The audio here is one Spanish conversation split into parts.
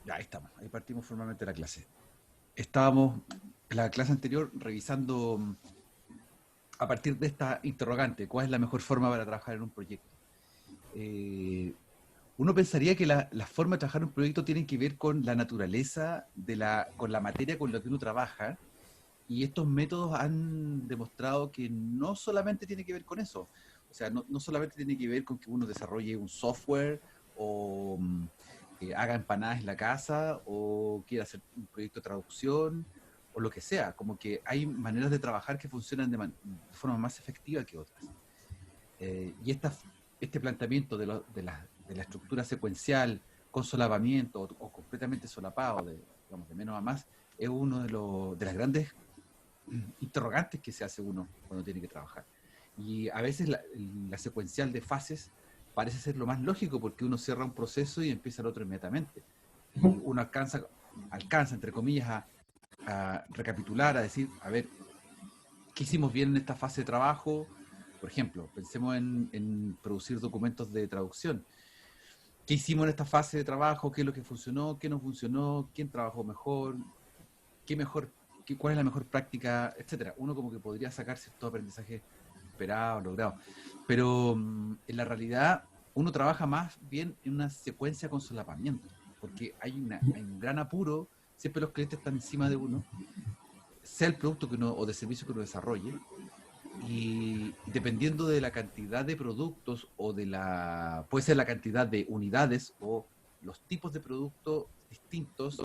Ya, ahí estamos, ahí partimos formalmente la clase. Estábamos en la clase anterior revisando a partir de esta interrogante, ¿cuál es la mejor forma para trabajar en un proyecto? Eh, Uno pensaría que la forma de trabajar en un proyecto tiene que ver con la naturaleza, con la materia con la que uno trabaja, y estos métodos han demostrado que no solamente tiene que ver con eso, o sea, no solamente tiene que ver con que uno desarrolle un software o haga empanadas en la casa o quiera hacer un proyecto de traducción o lo que sea, como que hay maneras de trabajar que funcionan de forma más efectiva que otras. Y este planteamiento de la estructura secuencial con solapamiento o completamente solapado, digamos, de menos a más, es uno de las grandes interrogantes que se hace uno cuando tiene que trabajar. Y a veces la secuencial de fases parece ser lo más lógico porque uno cierra un proceso y empieza el otro inmediatamente. Y uno alcanza entre comillas, a recapitular, a decir, a ver, ¿qué hicimos bien en esta fase de trabajo? Por ejemplo, pensemos en producir documentos de traducción. ¿Qué hicimos en esta fase de trabajo? ¿Qué es lo que funcionó? ¿Qué no funcionó? ¿Quién trabajó mejor? ¿Qué mejor? ¿Cuál es la mejor práctica? Etcétera. Uno como que podría sacar cierto aprendizaje esperado, logrado. Pero en la realidad uno trabaja más bien en una secuencia con solapamiento, porque hay un gran apuro, siempre los clientes están encima de uno, sea el producto que uno o de servicio que uno desarrolle, y dependiendo de la cantidad de productos puede ser la cantidad de unidades o los tipos de productos distintos,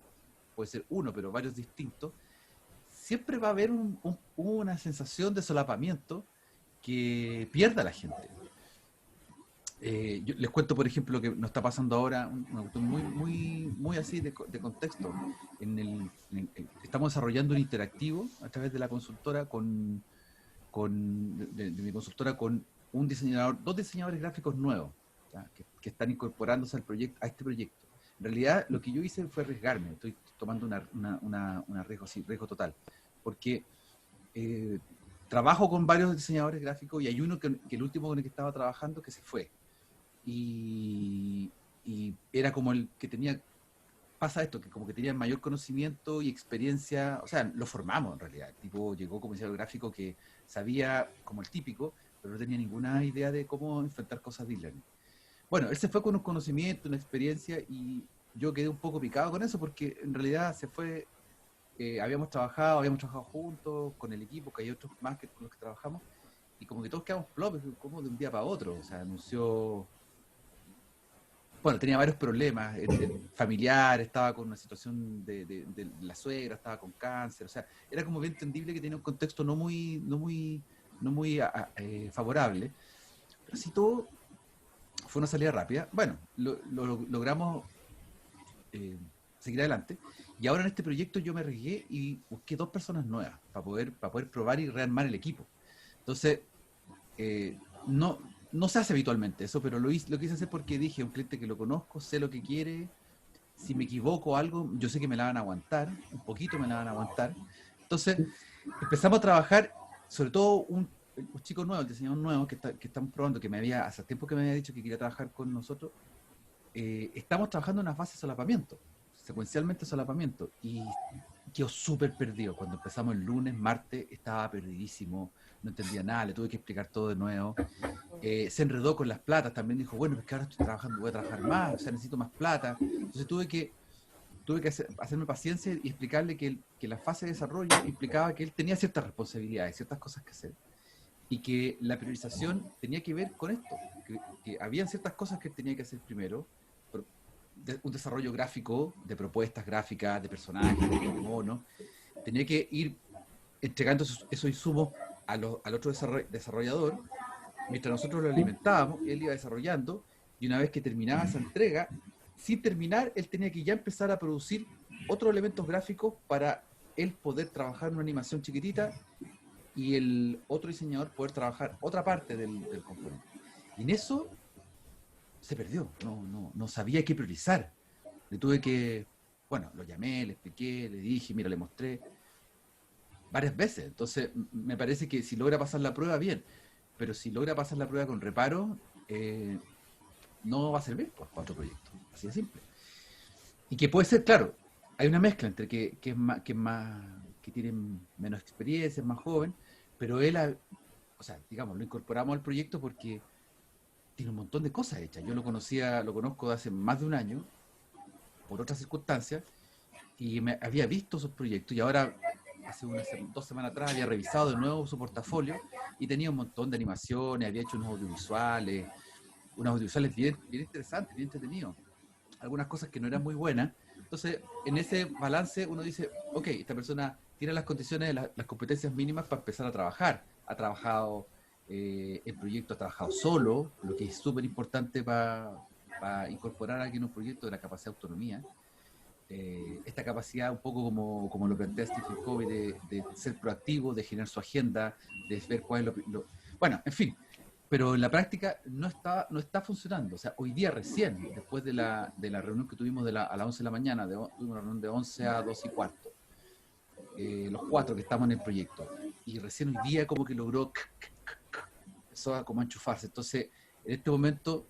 puede ser uno, pero varios distintos, siempre va a haber una sensación de solapamiento que pierda a la gente. Yo les cuento, por ejemplo, lo que nos está pasando ahora, una cuestión muy así de contexto. Estamos desarrollando un interactivo a través de la consultora de mi consultora con dos diseñadores gráficos nuevos, ¿ya? Que están incorporándose a este proyecto. En realidad, lo que yo hice fue arriesgarme, estoy tomando una riesgo, sí, riesgo total, porque eh, trabajo con varios diseñadores gráficos y hay uno que el último con el que estaba trabajando que se fue. Y, y era como el que tenía, pasa esto, que como que tenía mayor conocimiento y experiencia, o sea, lo formamos en realidad. El tipo llegó como diseñador gráfico que sabía como el típico, pero no tenía ninguna idea de cómo enfrentar cosas de e-learning. Bueno, él se fue con un conocimiento, una experiencia y yo quedé un poco picado con eso porque en realidad se fue, habíamos trabajado juntos con el equipo, que hay otros más que con los que trabajamos, y como que todos quedamos plop, como de un día para otro. O sea, anunció, bueno, tenía varios problemas familiar, estaba con una situación de la suegra, estaba con cáncer, o sea, era como bien entendible que tenía un contexto no muy favorable, pero así todo fue una salida rápida. Bueno, logramos eh, seguir adelante, y ahora en este proyecto yo me arriesgué y busqué dos personas nuevas para poder probar y rearmar el equipo. Entonces, no se hace habitualmente eso, pero lo quise hacer porque dije, un cliente que lo conozco, sé lo que quiere, si me equivoco o algo, yo sé que me la van a aguantar, un poquito me la van a aguantar. Entonces, empezamos a trabajar, sobre todo un chico nuevo, el diseñador nuevo que estamos probando, hace tiempo que me había dicho que quería trabajar con nosotros. Estamos trabajando en una fase de solapamiento, secuencialmente solapamiento, y quedó súper perdido. Cuando empezamos el lunes, martes, estaba perdidísimo, no entendía nada, le tuve que explicar todo de nuevo. Se enredó con las platas, también dijo, bueno, pues que ahora estoy trabajando, voy a trabajar más, o sea, necesito más plata. Entonces tuve que hacerme paciencia y explicarle que la fase de desarrollo implicaba que él tenía ciertas responsabilidades, ciertas cosas que hacer, y que la priorización tenía que ver con esto, que habían ciertas cosas que él tenía que hacer primero, un desarrollo gráfico, de propuestas gráficas, de personajes, de monos, tenía que ir entregando esos insumos al otro desarrollador. Mientras nosotros lo alimentábamos, él iba desarrollando, y una vez que terminaba esa entrega, sin terminar, él tenía que ya empezar a producir otros elementos gráficos para él poder trabajar en una animación chiquitita y el otro diseñador poder trabajar otra parte del componente. Y en eso se perdió, no sabía qué priorizar. Le tuve que, bueno, lo llamé, le expliqué, le dije, mira, le mostré varias veces. Entonces, me parece que si logra pasar la prueba, bien, pero si logra pasar la prueba con reparo, no va a servir pues, para otro proyecto. Así de simple. Y que puede ser, claro, hay una mezcla entre que tienen menos experiencia, es más joven, pero o sea, digamos, lo incorporamos al proyecto porque tiene un montón de cosas hechas. Yo lo conozco de hace más de un año, por otras circunstancias, y me había visto sus proyectos y ahora, hace 2 semanas atrás, había revisado de nuevo su portafolio y tenía un montón de animaciones, había hecho unos audiovisuales bien, bien interesantes, bien entretenidos. Algunas cosas que no eran muy buenas. Entonces, en ese balance uno dice, ok, esta persona tiene las condiciones, las competencias mínimas para empezar a trabajar. Ha trabajado en proyectos, ha trabajado solo, lo que es súper importante para incorporar aquí en un proyecto de la capacidad de autonomía. Esta capacidad, un poco como lo plantea Stephen Covey, de ser proactivo, de generar su agenda, de ver cuál es bueno, en fin, pero en la práctica no está funcionando. O sea, hoy día recién, después de la reunión que tuvimos a las 11 de la mañana, tuvimos una reunión de 11 a 2 y cuarto, los 4 que estamos en el proyecto, y recién hoy día como que logró, empezó a como a enchufarse. Entonces, en este momento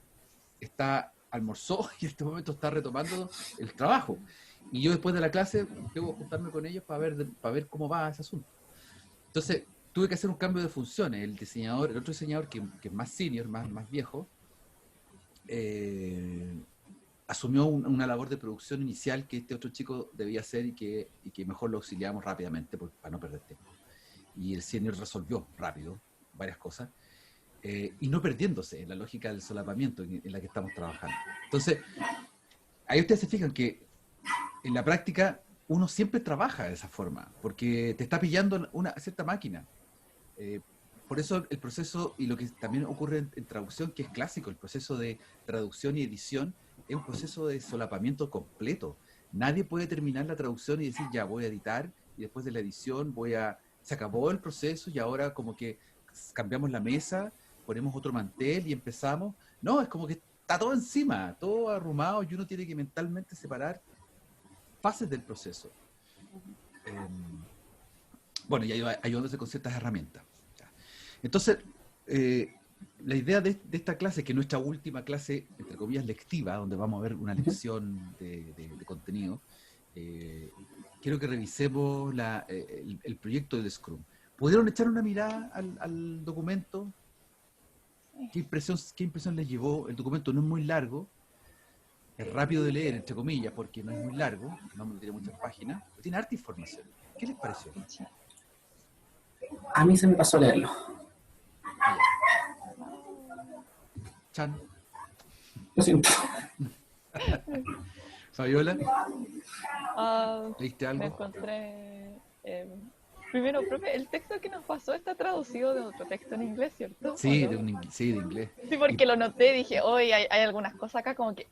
almorzó y en este momento está retomando el trabajo. Y yo después de la clase debo juntarme con ellos para ver cómo va ese asunto. Entonces, tuve que hacer un cambio de funciones. El otro diseñador, que es más senior, más viejo, asumió una labor de producción inicial que este otro chico debía hacer y que mejor lo auxiliamos rápidamente para no perder tiempo. Y el senior resolvió rápido varias cosas, y no perdiéndose en la lógica del solapamiento en la que estamos trabajando. Entonces, ahí ustedes se fijan que en la práctica uno siempre trabaja de esa forma, porque te está pillando una cierta máquina. Eh, por eso el proceso, y lo que también ocurre en traducción, que es clásico, el proceso de traducción y edición, es un proceso de solapamiento completo. Nadie puede terminar la traducción y decir, ya voy a editar, y después de la edición se acabó el proceso y ahora como que cambiamos la mesa, ponemos otro mantel y empezamos. No, es como que está todo encima, todo arrumado, y uno tiene que mentalmente separar fases del proceso. Eh, bueno, y ayudándose con ciertas herramientas. Entonces, la idea de esta clase, que es nuestra última clase, entre comillas, lectiva, donde vamos a ver una lección de contenido, quiero que revisemos el proyecto del Scrum. ¿Pudieron echar una mirada al documento? ¿Qué impresión les llevó? El documento no es muy largo, es rápido de leer, entre comillas, porque no es muy largo, no tiene muchas páginas, pero tiene harta información. ¿Qué les pareció? A mí se me pasó a leerlo. Allá. Chan. Lo siento. Fabiola, Ah, ¿leíste me algo? encontré. Primero, profe, el texto que nos pasó está traducido de otro texto en inglés, ¿cierto? ¿O Sí, no? sí, de inglés. Sí, Y, porque lo noté y dije, hoy hay algunas cosas acá como que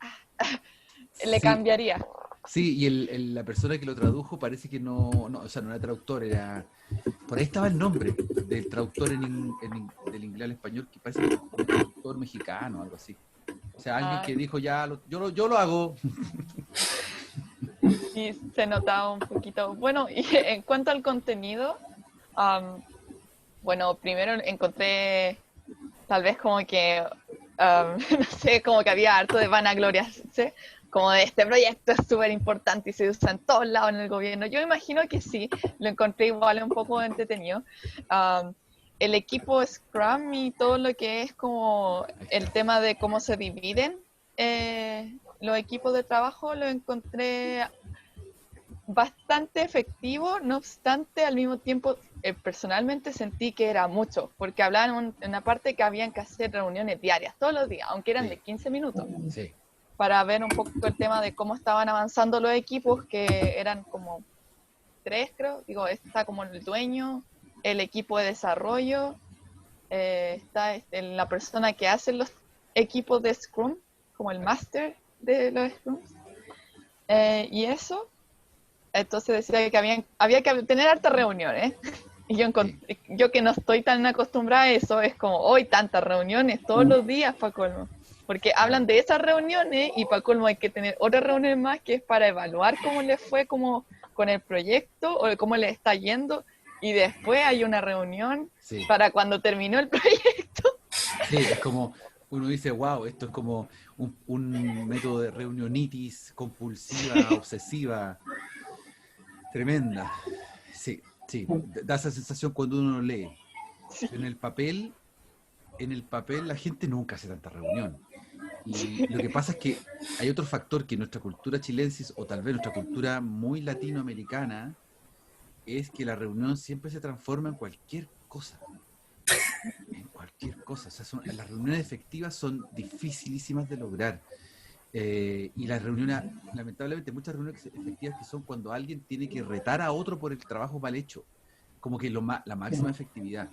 le sí, cambiaría. sí, y la persona que lo tradujo parece que no, o sea, no era traductor, por ahí estaba el nombre del traductor del inglés al español, que parece que era un traductor mexicano, algo así. O sea, alguien Ah, que dijo, ya, yo lo hago. y se notaba un poquito. Bueno, y en cuanto al contenido, am, bueno, primero encontré tal vez como que, no sé, como que había harto de vanagloriarse, como de este proyecto es súper importante y se usa en todos lados en el gobierno. Yo imagino que sí, lo encontré igual un poco entretenido. Um, el equipo Scrum y todo lo que es como Ahí el está. tema de cómo se dividen los equipos de trabajo, lo encontré bastante efectivo, no obstante, al mismo tiempo, personalmente sentí que era mucho, porque hablaban en una parte que habían que hacer reuniones diarias, todos los días, aunque eran de Sí, 15 minutos, sí, para ver un poco el tema de cómo estaban avanzando los equipos, que eran como 3, creo, digo, está como el dueño, el equipo de desarrollo, está la persona que hace los equipos de Scrum, como el máster de los Scrums, y eso. Entonces decía que había que tener hartas reuniones. Y sí, yo que no estoy tan acostumbrada a eso, es como, hoy tantas reuniones todos los días para colmo. Porque hablan claro. de esas reuniones y para colmo hay que tener otras reuniones más que es para evaluar cómo les fue como con el proyecto o cómo les está yendo. Y después hay una reunión Sí, para cuando terminó el proyecto. sí, es como uno dice, wow, esto es como un método de reunionitis compulsiva, obsesiva, tremenda. Sí, sí, da esa sensación cuando uno lo lee. Sí. En el papel la gente nunca hace tanta reunión. Y lo que pasa es que hay otro factor que nuestra cultura chilensis, o tal vez nuestra cultura muy latinoamericana, es que la reunión siempre se transforma en cualquier cosa. En cualquier cosa. O sea, las reuniones efectivas son dificilísimas de lograr. Y las reuniones, lamentablemente, muchas reuniones efectivas que son cuando alguien tiene que retar a otro por el trabajo mal hecho. Como que la máxima efectividad.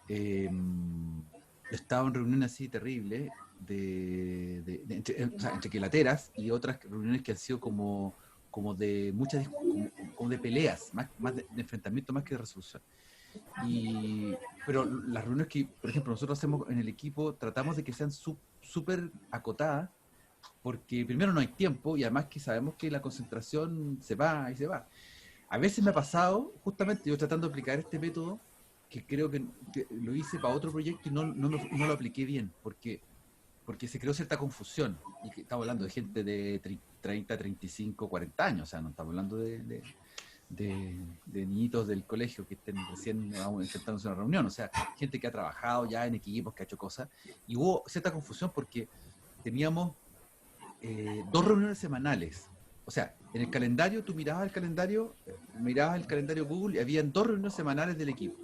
Yo he estado en reuniones así terribles, entre quelateras, y otras reuniones que han sido como de muchas, como de peleas, más de enfrentamiento más que de resolución. Pero las reuniones que, por ejemplo, nosotros hacemos en el equipo, tratamos de que sean súper acotadas, porque primero no hay tiempo y además que sabemos que la concentración se va y se va. A veces me ha pasado, justamente yo tratando de aplicar este método, que creo que lo hice para otro proyecto y no lo apliqué bien, porque se creó cierta confusión. Y que estamos hablando de gente de 30, 35, 40 años, o sea, no estamos hablando de niñitos del colegio que estén recién enfrentándose a una reunión, o sea, gente que ha trabajado ya en equipos, que ha hecho cosas, y hubo cierta confusión porque teníamos 2 reuniones semanales. O sea, en el calendario, tú mirabas el calendario Google y habían 2 reuniones semanales del equipo.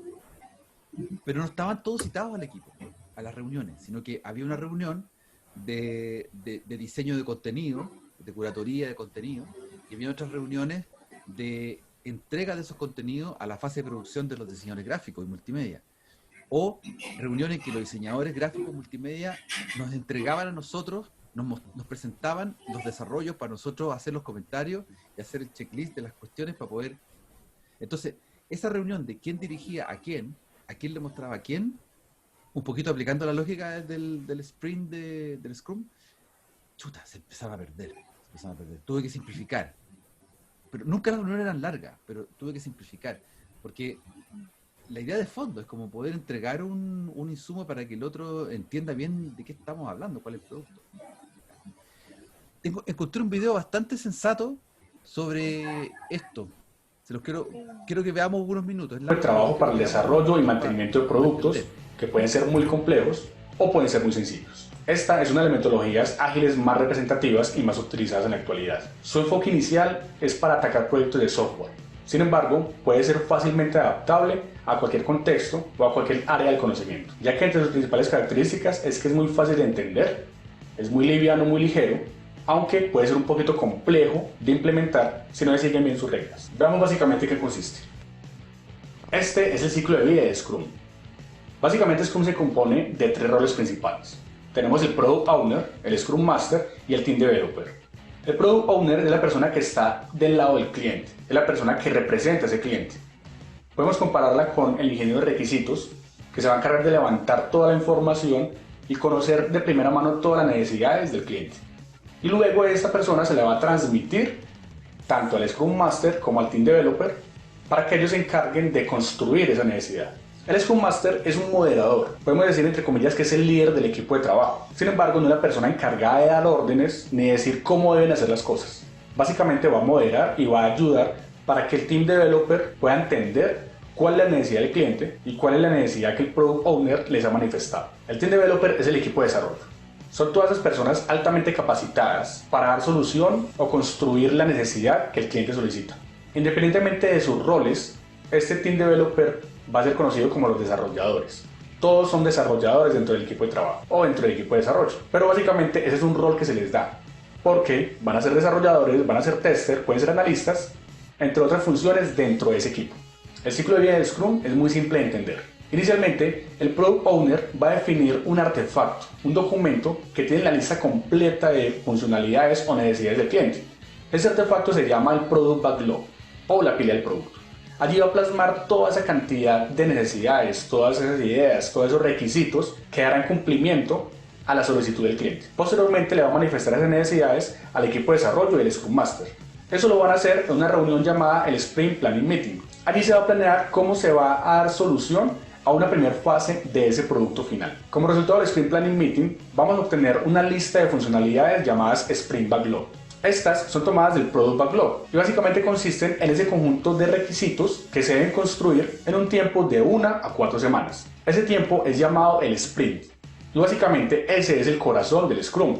Pero no estaban todos citados al equipo, a las reuniones, sino que había una reunión de diseño de contenido, de curatoría de contenido, y había otras reuniones de entrega de esos contenidos a la fase de producción de los diseñadores gráficos y multimedia. O reuniones que los diseñadores gráficos multimedia nos entregaban a nosotros, nos presentaban los desarrollos para nosotros hacer los comentarios y hacer el checklist de las cuestiones para poder... Entonces, esa reunión de quién dirigía a quién le mostraba a quién, un poquito aplicando la lógica del sprint del Scrum, chuta, se empezaba a perder. Tuve que simplificar. Pero nunca las reuniones eran largas, pero tuve que simplificar. Porque la idea de fondo es como poder entregar un insumo para que el otro entienda bien de qué estamos hablando, cuál es el producto. Encontré un video bastante sensato sobre esto. Quiero que veamos unos minutos. El trabajo para el desarrollo y mantenimiento de productos que pueden ser muy complejos o pueden ser muy sencillos. Esta es una de las metodologías ágiles más representativas y más utilizadas en la actualidad. Su enfoque inicial es para atacar proyectos de software. Sin embargo, puede ser fácilmente adaptable a cualquier contexto o a cualquier área del conocimiento, ya que entre sus principales características es que es muy fácil de entender, es muy liviano, muy ligero, aunque puede ser un poquito complejo de implementar si no se siguen bien sus reglas. Veamos básicamente qué consiste. Este es el ciclo de vida de Scrum. Básicamente Scrum se compone de 3 roles principales. Tenemos el Product Owner, el Scrum Master y el Team Developer. El Product Owner es la persona que está del lado del cliente, es la persona que representa a ese cliente. Podemos compararla con el ingeniero de requisitos, que se va a encargar de levantar toda la información y conocer de primera mano todas las necesidades del cliente. Y luego esta persona se le va a transmitir tanto al Scrum Master como al Team Developer para que ellos se encarguen de construir esa necesidad. El Scrum Master es un moderador, podemos decir entre comillas que es el líder del equipo de trabajo. Sin embargo, no es la persona encargada de dar órdenes ni decir cómo deben hacer las cosas. Básicamente va a moderar y va a ayudar para que el Team Developer pueda entender cuál es la necesidad del cliente y cuál es la necesidad que el Product Owner les ha manifestado. El Team Developer es el equipo de desarrollo. Son todas esas personas altamente capacitadas para dar solución o construir la necesidad que el cliente solicita. Independientemente de sus roles, este Team Developer va a ser conocido como los desarrolladores. Todos son desarrolladores dentro del equipo de trabajo o dentro del equipo de desarrollo, pero básicamente ese es un rol que se les da, porque van a ser desarrolladores, van a ser testers, pueden ser analistas, entre otras funciones dentro de ese equipo. El ciclo de vida de Scrum es muy simple de entender. Inicialmente, el Product Owner va a definir un artefacto, un documento que tiene la lista completa de funcionalidades o necesidades del cliente. Ese artefacto se llama el Product Backlog o la pila del producto. Allí va a plasmar toda esa cantidad de necesidades, todas esas ideas, todos esos requisitos que darán cumplimiento a la solicitud del cliente. Posteriormente le va a manifestar esas necesidades al equipo de desarrollo y al Scrum Master. Eso lo van a hacer en una reunión llamada el Sprint Planning Meeting. Allí se va a planear cómo se va a dar solución a una primera fase de ese producto final. Como resultado del Sprint Planning Meeting, vamos a obtener una lista de funcionalidades llamadas Sprint Backlog. Estas son tomadas del Product Backlog y básicamente consisten en ese conjunto de requisitos que se deben construir en un tiempo de 1 a 4 semanas. Ese tiempo es llamado el Sprint y básicamente ese es el corazón del Scrum,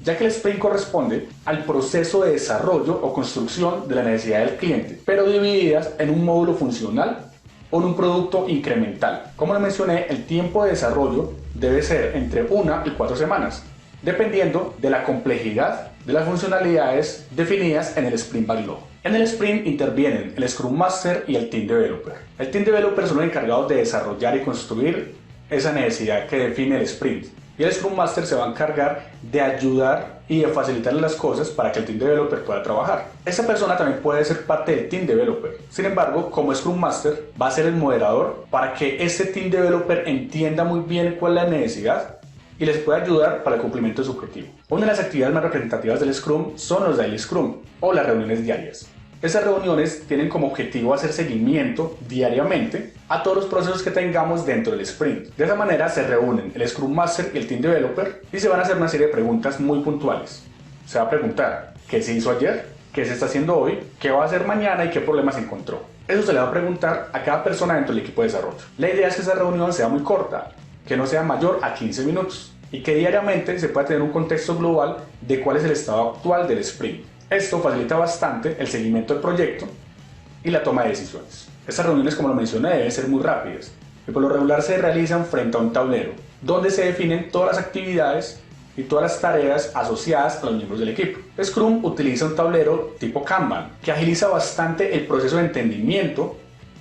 ya que el sprint corresponde al proceso de desarrollo o construcción de la necesidad del cliente, pero divididas en un módulo funcional o en un producto incremental. Como lo mencioné, el tiempo de desarrollo debe ser entre 1 y 4 semanas, dependiendo de la complejidad de las funcionalidades definidas en el Sprint Backlog. En el sprint intervienen el Scrum Master y el Team Developer. El Team Developer son los encargados de desarrollar y construir esa necesidad que define el sprint. Y el Scrum Master se va a encargar de ayudar y de facilitarle las cosas para que el Team Developer pueda trabajar. Esa persona también puede ser parte del Team Developer. Sin embargo, como Scrum Master, va a ser el moderador para que ese Team Developer entienda muy bien cuál es la necesidad y les pueda ayudar para el cumplimiento de su objetivo. Una de las actividades más representativas del Scrum son los Daily Scrum o las reuniones diarias. Esas reuniones tienen como objetivo hacer seguimiento diariamente a todos los procesos que tengamos dentro del sprint. De esa manera se reúnen el Scrum Master y el Team Developer y se van a hacer una serie de preguntas muy puntuales. Se va a preguntar qué se hizo ayer, qué se está haciendo hoy, qué va a hacer mañana y qué problemas encontró. Eso se le va a preguntar a cada persona dentro del equipo de desarrollo. La idea es que esa reunión sea muy corta, que no sea mayor a 15 minutos y que diariamente se pueda tener un contexto global de cuál es el estado actual del sprint. Esto facilita bastante el seguimiento del proyecto y la toma de decisiones. Estas reuniones, como lo mencioné, deben ser muy rápidas y por lo regular se realizan frente a un tablero donde se definen todas las actividades y todas las tareas asociadas a los miembros del equipo. Scrum utiliza un tablero tipo Kanban que agiliza bastante el proceso de entendimiento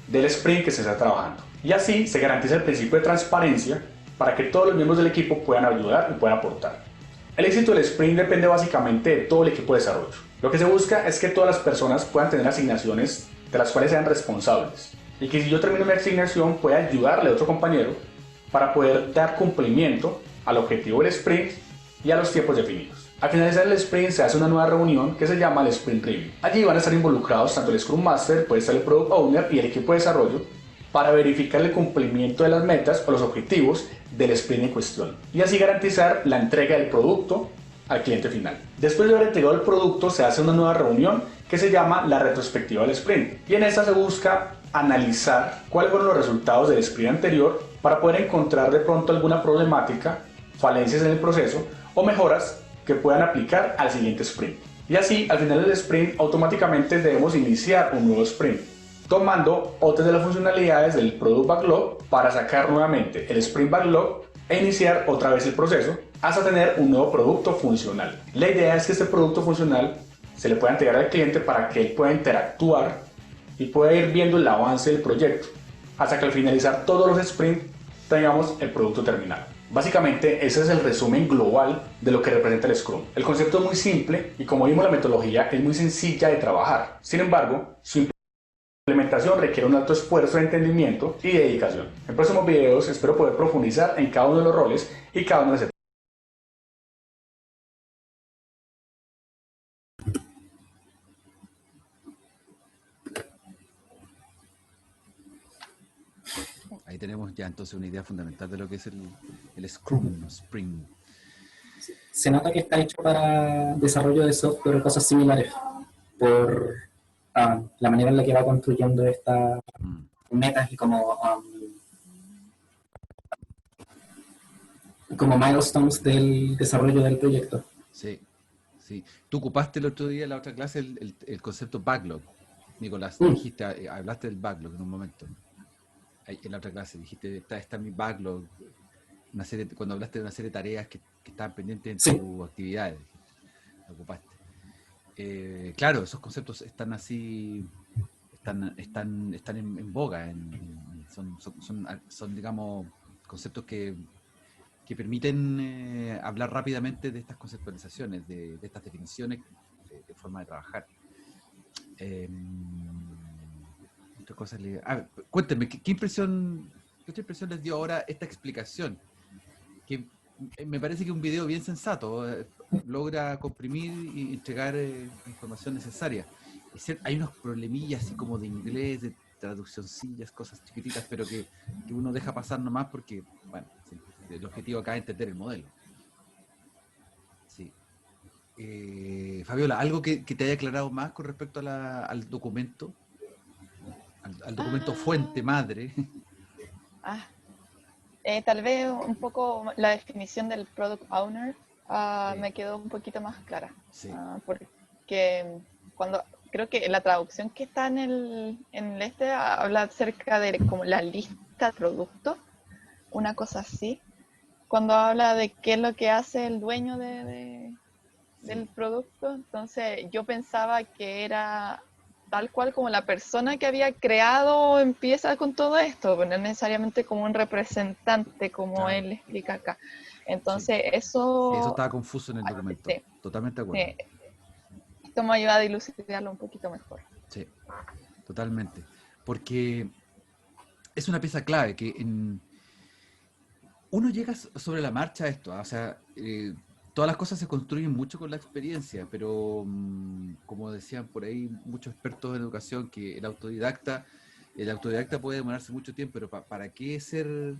del sprint que se está trabajando y así se garantiza el principio de transparencia para que todos los miembros del equipo puedan ayudar y puedan aportar. El éxito del sprint depende básicamente de todo el equipo de desarrollo. Lo que se busca es que todas las personas puedan tener asignaciones de las cuales sean responsables y que si yo termino mi asignación pueda ayudarle a otro compañero para poder dar cumplimiento al objetivo del sprint y a los tiempos definidos. Al finalizar el sprint se hace una nueva reunión que se llama el Sprint Review. Allí van a estar involucrados tanto el Scrum Master, puede estar el Product Owner y el equipo de desarrollo para verificar el cumplimiento de las metas o los objetivos del sprint en cuestión y así garantizar la entrega del producto al cliente final. Después de haber entregado el producto se hace una nueva reunión que se llama la retrospectiva del sprint y en esta se busca analizar cuáles fueron los resultados del sprint anterior para poder encontrar de pronto alguna problemática, falencias en el proceso o mejoras que puedan aplicar al siguiente sprint. Y así al final del sprint automáticamente debemos iniciar un nuevo sprint, tomando otras de las funcionalidades del Product Backlog para sacar nuevamente el Sprint Backlog e iniciar otra vez el proceso hasta tener un nuevo producto funcional. La idea es que este producto funcional se le pueda entregar al cliente para que él pueda interactuar y pueda ir viendo el avance del proyecto hasta que al finalizar todos los sprints tengamos el producto terminado. Básicamente ese es el resumen global de lo que representa el Scrum. El concepto es muy simple y como vimos la metodología es muy sencilla de trabajar. Sin embargo, su implementación requiere un alto esfuerzo de entendimiento y dedicación. En próximos videos espero poder profundizar en cada uno de los roles y cada una de las etapas. Ahí tenemos ya entonces una idea fundamental de lo que es el Scrum, Spring. Se nota que está hecho para desarrollo de software o cosas similares, por la manera en la que va construyendo estas metas y como milestones del desarrollo del proyecto. Sí, sí. Tú ocupaste el otro día en la otra clase el concepto backlog, Nicolás. Dijiste, hablaste del backlog en un momento. En la otra clase dijiste, está mi backlog, cuando hablaste de una serie de tareas que estaban pendientes en tus actividades, lo ocupaste. Claro, esos conceptos están así, están en boga, son digamos, conceptos que permiten hablar rápidamente de estas conceptualizaciones, de estas definiciones de forma de trabajar. Cuéntenme, ¿qué otra impresión les dio ahora esta explicación? Que me parece que es un video bien sensato, logra comprimir y entregar información necesaria. Es cierto, hay unos problemillas así como de inglés, traduccioncillas, cosas chiquititas, pero que uno deja pasar nomás porque, bueno, sí, el objetivo acá es entender el modelo. Sí. Fabiola, ¿algo que te haya aclarado más con respecto a al documento? Al documento fuente, madre. Tal vez un poco la definición del product owner Sí. me quedó un poquito más clara. Sí. Porque cuando creo que la traducción que está en este habla acerca de como la lista de productos, una cosa así. Cuando habla de qué es lo que hace el dueño del producto, entonces yo pensaba que era tal cual como la persona que había creado empieza con todo esto, pero no necesariamente como un representante, como Claro. él explica acá. Entonces, Sí, eso estaba confuso en el documento. Sí, Totalmente de acuerdo. esto me ayuda a dilucidarlo un poquito mejor. Sí, totalmente. Porque es una pieza clave que uno llega sobre la marcha a esto. O sea, todas las cosas se construyen mucho con la experiencia, pero como decían por ahí muchos expertos en educación, que el autodidacta puede demorarse mucho tiempo, pero ¿para qué ser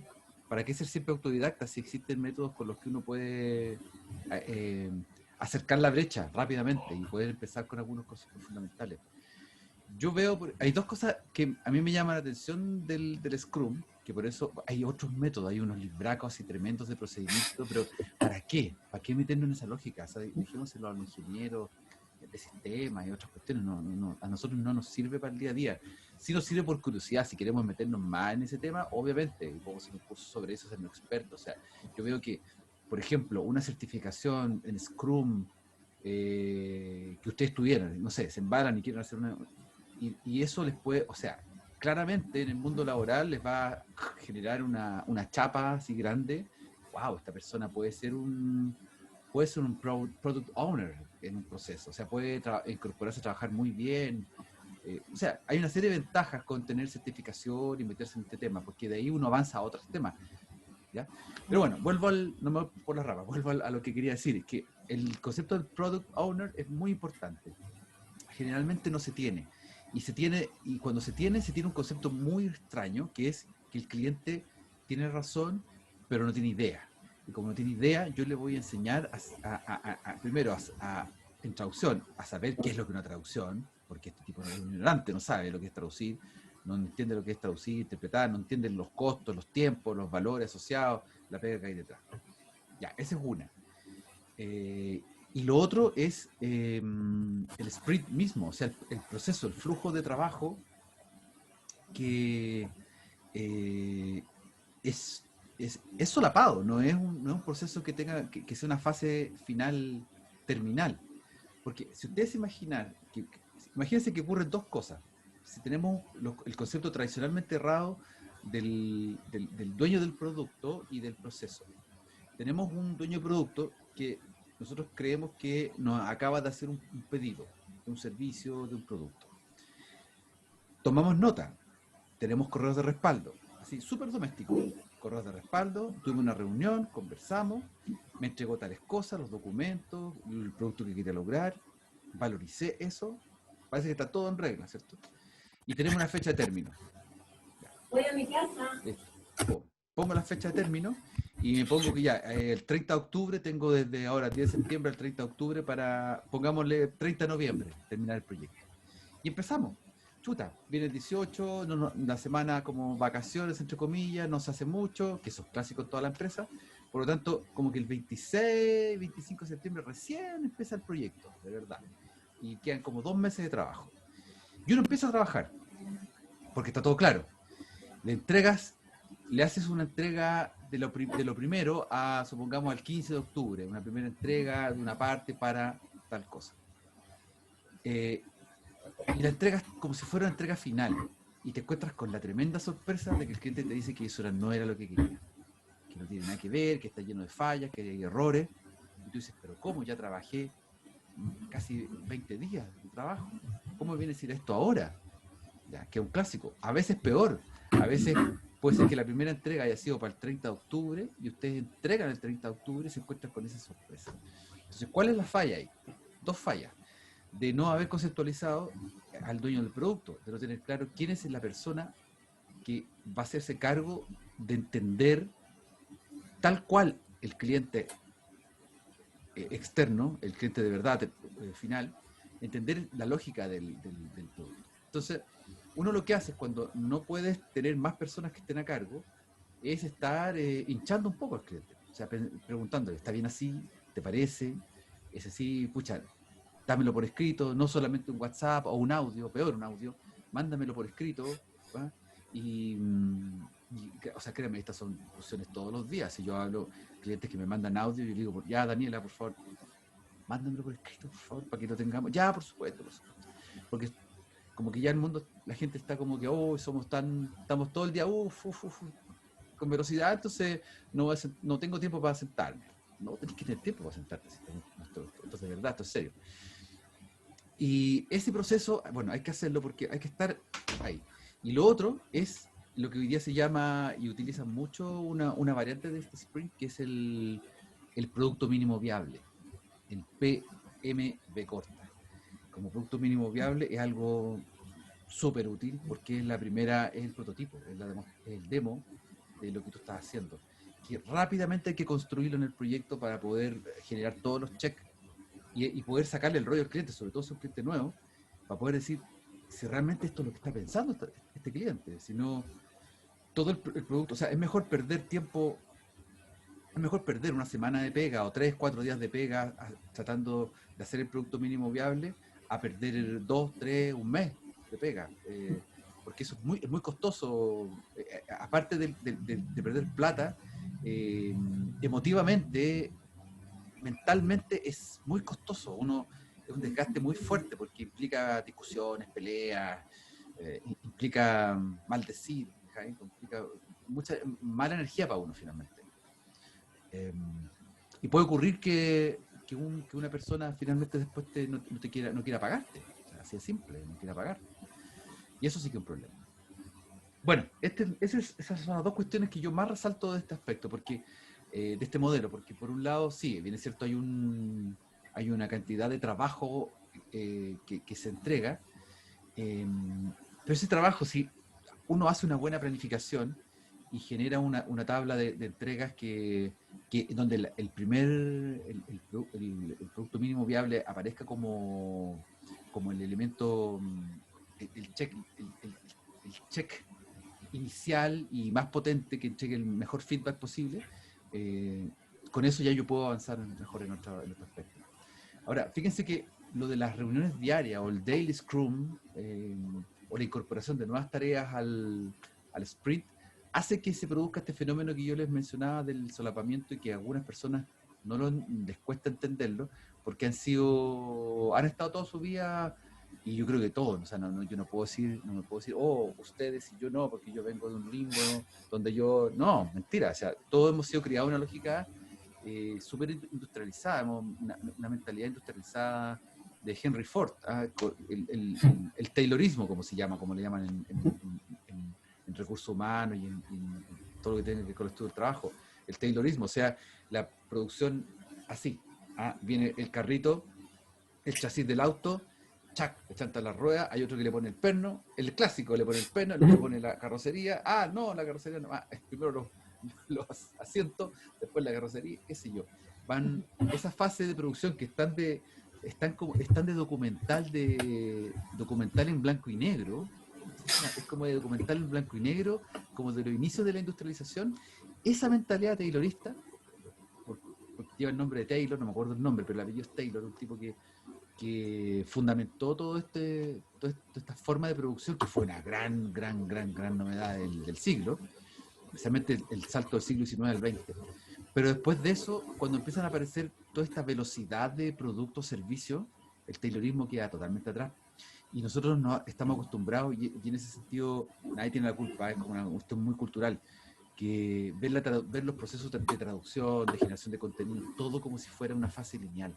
siempre autodidacta si existen métodos con los que uno puede acercar la brecha rápidamente y poder empezar con algunos conceptos fundamentales? Yo veo, hay dos cosas que a mí me llaman la atención del Scrum, que por eso hay otros métodos, hay unos libracos así tremendos de procedimiento, pero ¿para qué? ¿Para qué meternos en esa lógica? O sea, dejémoselo a los ingenieros de sistemas y otras cuestiones, a nosotros no nos sirve para el día a día. Sí nos sirve por curiosidad, si queremos meternos más en ese tema, obviamente, y podemos hacer un curso sobre eso, ser expertos. O sea, yo veo que, por ejemplo, una certificación en Scrum que ustedes tuvieran, no sé, se embalan y quieren hacer una... Y eso les puede, o sea, claramente en el mundo laboral les va a generar una chapa así grande. Wow, esta persona puede ser un product owner en un proceso, o sea, puede incorporarse a trabajar muy bien. O sea, hay una serie de ventajas con tener certificación y meterse en este tema, porque de ahí uno avanza a otros temas. ¿Ya? Pero bueno, no me voy por las ramas, vuelvo a lo que quería decir, que el concepto del product owner es muy importante. Generalmente no se tiene. Y cuando se tiene un concepto muy extraño, que es que el cliente tiene razón, pero no tiene idea. Y como no tiene idea, yo le voy a enseñar primero en traducción, a saber qué es lo que es una traducción, porque este tipo es un ignorante, no sabe lo que es traducir, no entiende lo que es traducir, interpretar, no entiende los costos, los tiempos, los valores asociados, la pega que hay detrás. Ya, esa es una. Y lo otro es el sprint mismo, o sea, el proceso, el flujo de trabajo que es solapado, no es un proceso que tenga que sea una fase final terminal. Porque si ustedes imagínense que ocurren dos cosas. Si tenemos el concepto tradicionalmente errado del dueño del producto y del proceso. Tenemos un dueño de producto que nosotros creemos que nos acaba de hacer un pedido de un servicio, de un producto. Tomamos nota, tenemos correos de respaldo, así súper doméstico, correos de respaldo, tuvimos una reunión, conversamos, me entregó tales cosas, los documentos, el producto que quería lograr, valoricé eso, parece que está todo en regla, ¿cierto? Y tenemos una fecha de término. Voy a mi casa. Listo. Pongo la fecha de término y me pongo que ya el 30 de octubre tengo desde ahora 10 de septiembre al 30 de octubre para, pongámosle 30 de noviembre, terminar el proyecto. Y empezamos. Chuta, viene el 18, la semana como vacaciones, entre comillas, no se hace mucho, que eso es clásico en toda la empresa. Por lo tanto, como que el 26, 25 de septiembre recién empieza el proyecto, de verdad. Y quedan como 2 meses de trabajo. Y uno empieza a trabajar, porque está todo claro. Le haces una entrega de lo primero a, supongamos, al 15 de octubre, una primera entrega de una parte para tal cosa. Y la entregas como si fuera una entrega final. Y te encuentras con la tremenda sorpresa de que el cliente te dice que eso no era lo que quería. Que no tiene nada que ver, que está lleno de fallas, que hay errores. Y tú dices, pero ¿cómo? Ya trabajé casi 20 días de trabajo. ¿Cómo viene a decir esto ahora? Ya, que es un clásico. A veces peor. A veces puede ser que la primera entrega haya sido para el 30 de octubre y ustedes entregan el 30 de octubre y se encuentran con esa sorpresa. Entonces, ¿cuál es la falla ahí? Dos fallas. De no haber conceptualizado al dueño del producto, de no tener claro quién es la persona que va a hacerse cargo de entender tal cual el cliente externo, el cliente de verdad final, entender la lógica del producto. Entonces, uno lo que hace es cuando no puedes tener más personas que estén a cargo, es estar hinchando un poco al cliente. O sea, preguntándole, ¿está bien así? ¿Te parece? Es así, pucha, dámelo por escrito, no solamente un WhatsApp o un audio, peor un audio, mándamelo por escrito, ¿va? O sea, créeme, estas son discusiones todos los días. Si yo hablo clientes que me mandan audio, yo digo, ya Daniela, por favor, mándamelo por escrito, por favor, para que lo tengamos. Ya, por supuesto. Porque como que ya el mundo, la gente está como que, oh, estamos todo el día, con velocidad, entonces no tengo tiempo para sentarme. No, tenés que tener tiempo para sentarte. Entonces, de verdad, esto es serio. Y ese proceso, bueno, hay que hacerlo porque hay que estar ahí. Y lo otro es lo que hoy día se llama, y utilizan mucho, una variante de este sprint, que es el producto mínimo viable, el PMV corta. Como producto mínimo viable es algo súper útil porque es el prototipo, es el demo de lo que tú estás haciendo. Que rápidamente hay que construirlo en el proyecto para poder generar todos los checks y poder sacarle el rollo al cliente, sobre todo si es un cliente nuevo, para poder decir si realmente esto es lo que está pensando este cliente, si no todo el producto, o sea, es mejor perder tiempo, es mejor perder una semana de pega o 3, 4 días de pega tratando de hacer el producto mínimo viable a perder 2, 3, un mes de pega, porque eso es muy costoso, aparte de perder plata, emotivamente, mentalmente es muy costoso, es un desgaste muy fuerte porque implica discusiones, peleas, implica maldecir, implica mucha mala energía para uno finalmente. Y puede ocurrir que una persona finalmente después no quiera pagarte, o sea, así de simple, no quiera pagar. Y eso sí que es un problema. Bueno, esas son las dos cuestiones que yo más resalto de este aspecto, porque de este modelo, porque por un lado, sí, bien es cierto, hay una cantidad de trabajo que se entrega, pero ese trabajo, si uno hace una buena planificación y genera una tabla de entregas donde el producto mínimo viable aparezca como el elemento, el check inicial y más potente que entregue el mejor feedback posible, con eso ya yo puedo avanzar mejor en otro aspecto. Ahora, fíjense que lo de las reuniones diarias o el daily scrum o la incorporación de nuevas tareas al sprint hace que se produzca este fenómeno que yo les mencionaba del solapamiento y que a algunas personas les cuesta entenderlo porque han estado toda su vida, y yo creo que todos, o sea, yo no me puedo decir, oh, ustedes y yo no, porque yo vengo de un limbo donde no, mentira, o sea, todos hemos sido criados en una lógica súper industrializada, una mentalidad industrializada de Henry Ford, el Taylorismo, como le llaman en recursos humanos y en todo lo que tiene que ver con el estudio del trabajo, el Taylorismo, o sea, la producción así, viene el carrito, el chasis del auto, le chanta la rueda, hay otro que le pone el perno, el clásico le pone el perno, el otro pone la carrocería, no, la carrocería no, primero los asientos, después la carrocería, qué sé yo. Van esas fases de producción que están de documental en blanco y negro, es como de documental en blanco y negro, como de los inicios de la industrialización, esa mentalidad taylorista, porque lleva el nombre de Taylor, no me acuerdo el nombre, pero el apellido es Taylor, un tipo que fundamentó toda esta forma de producción, que fue una gran novedad del siglo, especialmente el salto del siglo XIX al XX. Pero después de eso, cuando empiezan a aparecer toda esta velocidad de productos, servicios, el taylorismo queda totalmente atrás. Y nosotros no estamos acostumbrados, y en ese sentido nadie tiene la culpa, es como una cuestión muy cultural, que ver los procesos de traducción, de generación de contenido, todo como si fuera una fase lineal.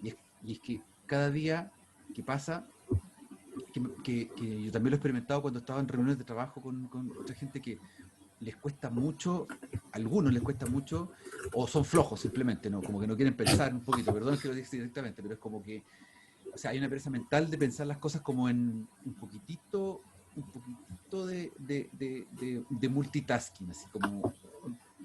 Y es que cada día que pasa, que yo también lo he experimentado cuando estaba en reuniones de trabajo con otra gente, que les cuesta mucho, a algunos les cuesta mucho, o son flojos simplemente, ¿no? Como que no quieren pensar un poquito, perdón que lo diga directamente, pero es como que o sea, hay una pereza mental de pensar las cosas como en un poquitito de multitasking, así como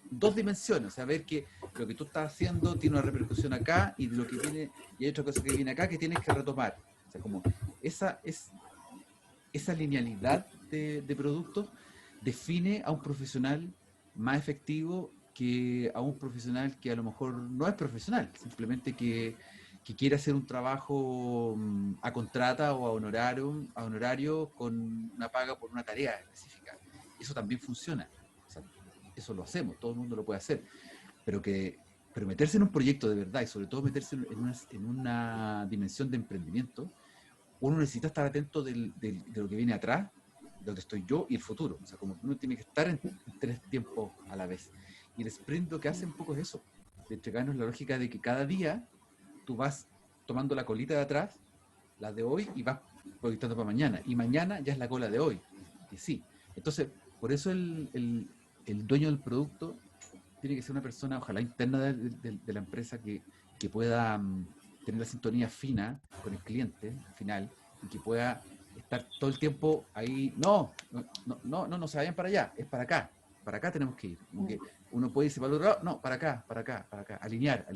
dos dimensiones, o sea, ver que lo que tú estás haciendo tiene una repercusión acá y de lo que viene, y hay otra cosa que viene acá que tienes que retomar. O sea, como esa linealidad de productos define a un profesional más efectivo que a un profesional que a lo mejor no es profesional, simplemente que quiere hacer un trabajo a contrata o a honorario con una paga por una tarea específica. Eso también funciona. O sea, eso lo hacemos, todo el mundo lo puede hacer. Pero meterse en un proyecto de verdad y sobre todo meterse en una dimensión de emprendimiento, uno necesita estar atento de lo que viene atrás, de donde estoy yo y el futuro. O sea, como uno tiene que estar en tres tiempos a la vez. Y el sprint lo que hace un poco es eso, de entregarnos la lógica de que cada día tú vas tomando la colita de atrás, la de hoy, y vas proyectando para mañana. Y mañana ya es la cola de hoy. Y sí. Entonces, por eso el dueño del producto tiene que ser una persona, ojalá interna de la empresa, que pueda tener la sintonía fina con el cliente final y que pueda estar todo el tiempo ahí. No se vayan para allá, es para acá tenemos que ir. Como que uno puede irse para el otro lado, no, para acá, alinear.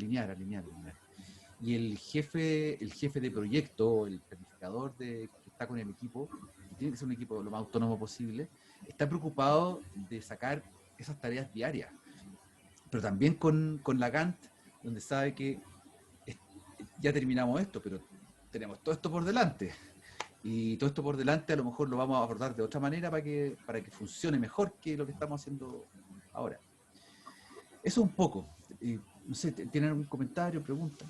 Y el jefe de proyecto, el planificador que está con el equipo, que tiene que ser un equipo lo más autónomo posible, está preocupado de sacar esas tareas diarias, pero también con la Gantt, donde sabe que ya terminamos esto, pero tenemos todo esto por delante. Y todo esto por delante a lo mejor lo vamos a abordar de otra manera para que funcione mejor que lo que estamos haciendo ahora. Eso un poco. No sé, ¿tienen algún comentario, pregunta?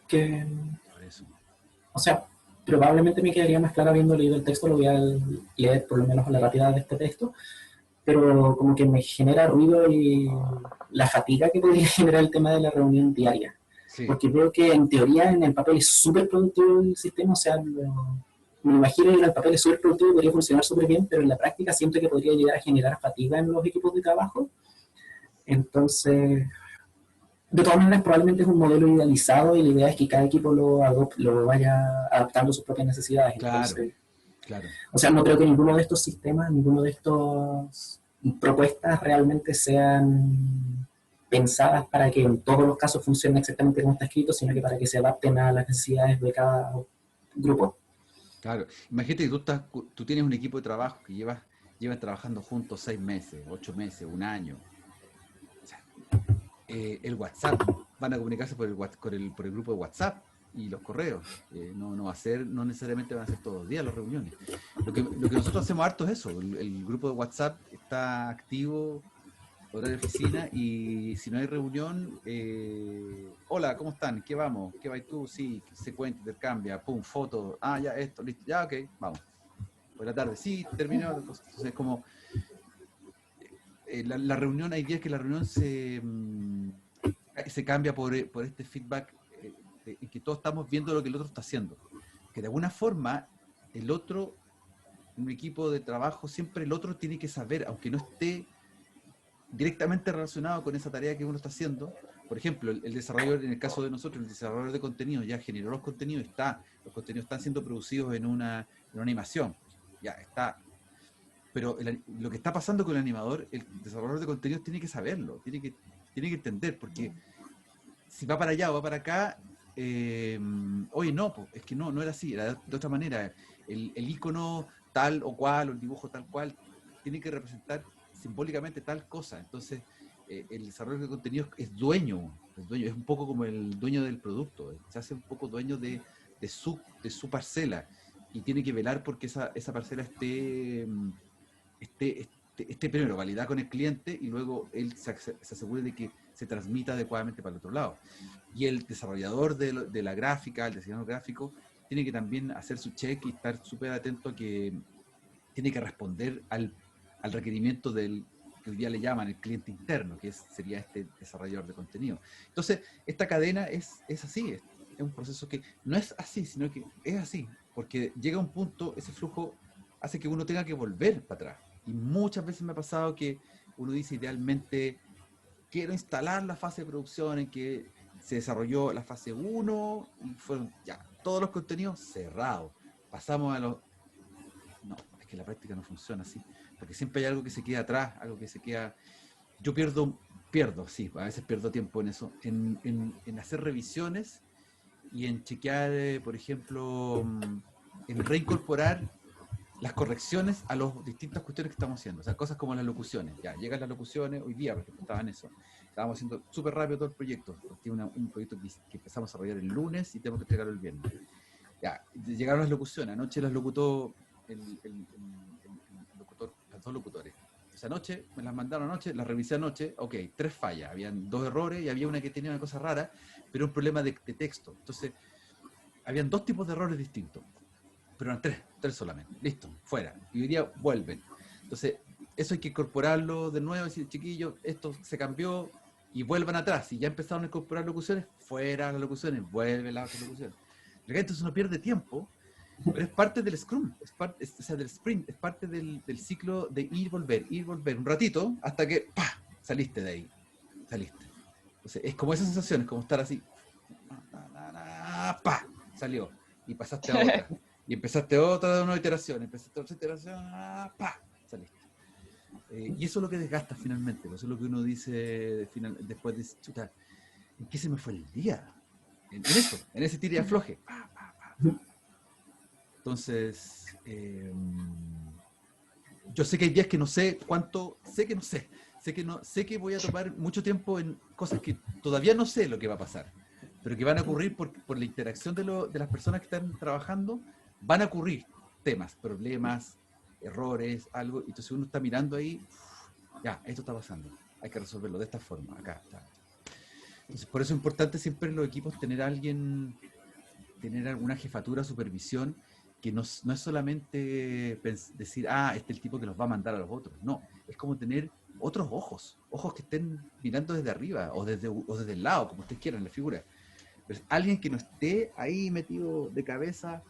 Que, Por eso. o sea, probablemente me quedaría más claro habiendo leído el texto, lo voy a leer por lo menos a la rapidez de este texto, pero como que me genera ruido y la fatiga que podría generar el tema de la reunión diaria. Sí. Porque veo que en teoría en el papel es súper productivo el sistema, o sea, me imagino que en el papel es súper productivo, podría funcionar súper bien, pero en la práctica siento que podría llegar a generar fatiga en los equipos de trabajo. Entonces, de todas maneras, probablemente es un modelo idealizado y la idea es que cada equipo lo vaya adaptando a sus propias necesidades. Entonces, claro. O sea, no creo que ninguno de estos sistemas, ninguno de estos propuestas realmente sean pensadas para que en todos los casos funcione exactamente como está escrito, sino que para que se adapten a las necesidades de cada grupo. Claro. Imagínate que tú tienes un equipo de trabajo que llevan trabajando juntos 6 meses, 8 meses, un año. O sea, el WhatsApp, van a comunicarse por el grupo de WhatsApp y los correos. No necesariamente van a ser todos los días las reuniones. Lo que nosotros hacemos harto es eso. El grupo de WhatsApp está activo, horario de oficina, y si no hay reunión, hola, ¿cómo están? ¿Qué vamos? ¿Qué vas tú? Sí, se cuenta, intercambia, pum, foto, ya, esto, listo, ya, ok, vamos. Por la tarde, sí, terminó. Entonces es como, la reunión, hay días que la reunión se cambia por este feedback, en que todos estamos viendo lo que el otro está haciendo. Que de alguna forma, el otro, en un equipo de trabajo, siempre el otro tiene que saber, aunque no esté directamente relacionado con esa tarea que uno está haciendo. Por ejemplo, el desarrollador, en el caso de nosotros, el desarrollador de contenido ya generó los contenidos, los contenidos están siendo producidos en una animación, ya está. Pero lo que está pasando con el animador, el desarrollador de contenidos tiene que saberlo, tiene que entender, porque si va para allá o va para acá, oye, no, es que no era así, era de otra manera. El icono tal o cual, o el dibujo tal cual, tiene que representar simbólicamente tal cosa. Entonces, el desarrollo de contenidos es dueño, es un poco como el dueño del producto, se hace un poco dueño de su parcela, y tiene que velar porque esa parcela esté primero validada con el cliente, y luego él se asegure de que se transmita adecuadamente para el otro lado. Y el desarrollador de la gráfica, el diseñador gráfico, tiene que también hacer su check y estar súper atento a que tiene que responder al requerimiento del que hoy día le llaman el cliente interno, que sería este desarrollador de contenido. Entonces, esta cadena es así, es un proceso que no es así, sino que es así, porque llega un punto, ese flujo hace que uno tenga que volver para atrás. Y muchas veces me ha pasado que uno dice idealmente, quiero instalar la fase de producción en que se desarrolló la fase 1 y fueron ya todos los contenidos cerrados. Pasamos a los... No, es que la práctica no funciona así, porque siempre hay algo que se queda atrás, algo que se queda... Yo pierdo, sí, a veces pierdo tiempo en eso, en hacer revisiones y en chequear, por ejemplo, en reincorporar las correcciones a las distintas cuestiones que estamos haciendo. O sea, cosas como las locuciones. Ya, llegan las locuciones, hoy día, por ejemplo, estaba en eso. Estábamos haciendo súper rápido todo el proyecto. Tiene un proyecto que empezamos a desarrollar el lunes y tenemos que entregarlo el viernes. Ya, llegaron las locuciones. Anoche las locutó el locutor, los dos locutores. Esa noche, me las mandaron anoche, las revisé anoche, ok, 3 fallas. Habían 2 errores y había una que tenía una cosa rara, pero un problema de texto. Entonces, habían 2 tipos de errores distintos. Pero eran 3 solamente, listo, fuera. Y hoy día vuelven. Entonces, eso hay que incorporarlo de nuevo, decir, chiquillos, esto se cambió, y vuelvan atrás. Si ya empezaron a incorporar locuciones, fuera las locuciones, vuelven las otras locuciones. Entonces uno pierde tiempo, pero es parte del Scrum, o sea, del sprint, es parte del ciclo de ir y volver, un ratito, hasta que, ¡pah!, saliste de ahí, saliste. Entonces, es como esa sensación, es como estar así, ¡pah!, salió, y pasaste a otra. Y empezaste otra de una iteración, empezaste otra iteración, ¡pah!, saliste. Y eso es lo que desgasta finalmente, eso es lo que uno dice después de, chuta, ¿en qué se me fue el día? En eso, en ese tira y afloje. Entonces, yo sé que hay días que no sé cuánto, sé que no sé, sé que voy a tomar mucho tiempo en cosas que todavía no sé lo que va a pasar, pero que van a ocurrir por la interacción de las personas que están trabajando, van a ocurrir temas, problemas, errores, algo, y entonces uno está mirando ahí, ya, esto está pasando, hay que resolverlo de esta forma, acá está. Entonces, por eso es importante siempre en los equipos tener alguna jefatura, supervisión, que no es solamente decir, este es el tipo que los va a mandar a los otros. No, es como tener otros ojos que estén mirando desde arriba o desde el lado, como ustedes quieran, la figura. Pero es alguien que no esté ahí metido de cabeza,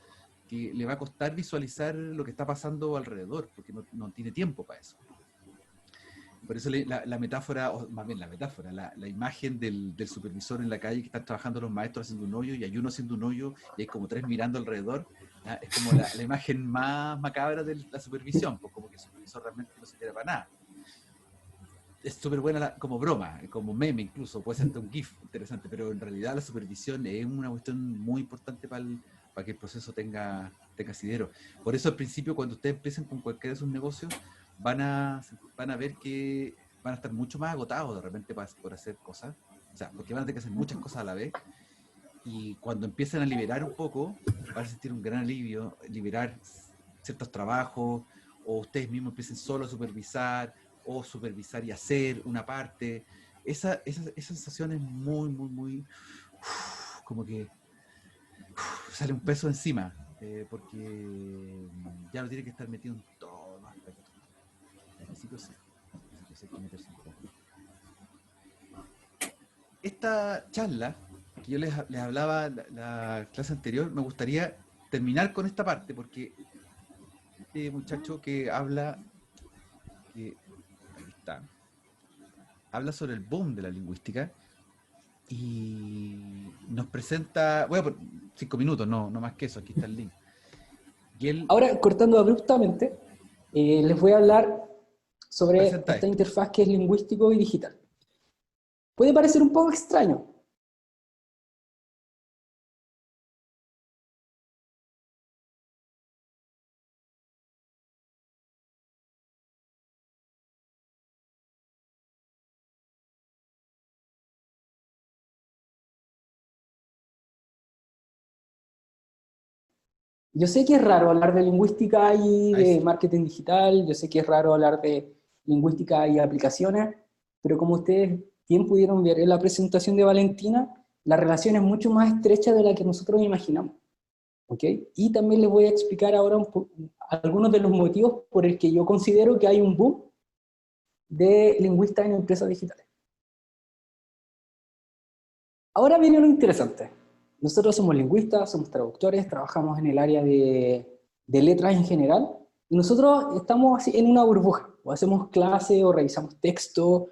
que le va a costar visualizar lo que está pasando alrededor, porque no tiene tiempo para eso. Por eso la metáfora, o más bien la imagen del supervisor en la calle que están trabajando los maestros haciendo un hoyo y hay uno haciendo un hoyo y hay como 3 mirando alrededor, es como la imagen más macabra de la supervisión, pues como que el supervisor realmente no se queda para nada. Es súper buena como broma, como meme incluso, puede ser hasta un GIF interesante, pero en realidad la supervisión es una cuestión muy importante para que el proceso tenga asidero. Por eso al principio, cuando ustedes empiecen con cualquiera de sus negocios, van a ver que van a estar mucho más agotados de repente por hacer cosas, o sea, porque van a tener que hacer muchas cosas a la vez, y cuando empiecen a liberar un poco, van a sentir un gran alivio, liberar ciertos trabajos, o ustedes mismos empiecen solo a supervisar, o supervisar y hacer una parte. Esa sensación es muy, como que sale un peso encima, porque ya no tiene que estar metido en todos los aspectos. Al principio sí hay que meterse un poco. Esta charla que yo les hablaba la clase anterior, me gustaría terminar con esta parte, porque este muchacho que habla, ahí está, habla sobre el boom de la lingüística y nos presenta, voy a por 5 minutos, no más que eso, aquí está el link. Y él, ahora, cortando abruptamente, les voy a hablar sobre esta interfaz que es lingüístico y digital. Puede parecer un poco extraño. Yo sé que es raro hablar de lingüística y de marketing digital, yo sé que es raro hablar de lingüística y aplicaciones, pero como ustedes bien pudieron ver en la presentación de Valentina, la relación es mucho más estrecha de la que nosotros imaginamos. ¿Ok? Y también les voy a explicar ahora algunos de los motivos por el que yo considero que hay un boom de lingüistas en empresas digitales. Ahora viene lo interesante. Nosotros somos lingüistas, somos traductores, trabajamos en el área de letras en general, y nosotros estamos así en una burbuja, o hacemos clase, o revisamos texto,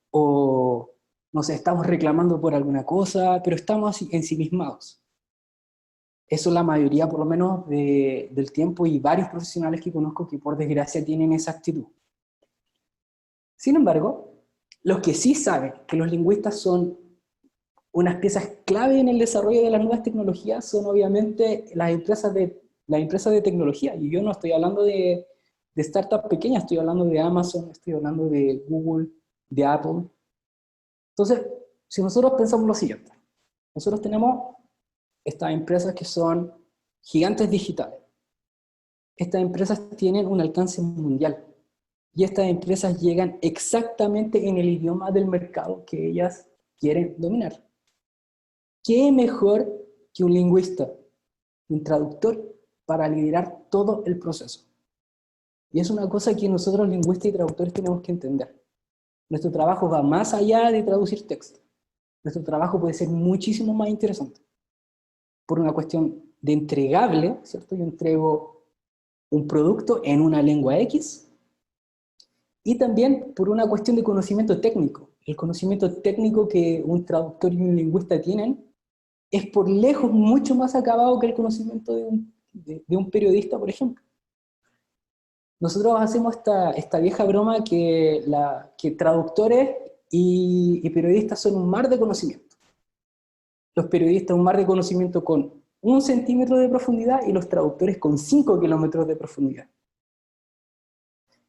o no sé, estamos reclamando por alguna cosa, pero estamos ensimismados. Eso es la mayoría, por lo menos, del tiempo, y varios profesionales que conozco que por desgracia tienen esa actitud. Sin embargo, los que sí saben que los lingüistas son unas piezas clave en el desarrollo de las nuevas tecnologías son obviamente las empresas de tecnología. Y yo no estoy hablando de startups pequeñas, estoy hablando de Amazon, estoy hablando de Google, de Apple. Entonces, si nosotros pensamos lo siguiente, nosotros tenemos estas empresas que son gigantes digitales. Estas empresas tienen un alcance mundial. Y estas empresas llegan exactamente en el idioma del mercado que ellas quieren dominar. ¿Qué mejor que un lingüista, un traductor, para liderar todo el proceso? Y es una cosa que nosotros lingüistas y traductores tenemos que entender. Nuestro trabajo va más allá de traducir texto. Nuestro trabajo puede ser muchísimo más interesante. Por una cuestión de entregable, ¿cierto? Yo entrego un producto en una lengua X, y también por una cuestión de conocimiento técnico. El conocimiento técnico que un traductor y un lingüista tienen es por lejos mucho más acabado que el conocimiento de un periodista, por ejemplo. Nosotros hacemos esta vieja broma que traductores y periodistas son un mar de conocimiento. Los periodistas un mar de conocimiento con 1 centímetro de profundidad y los traductores con 5 kilómetros de profundidad.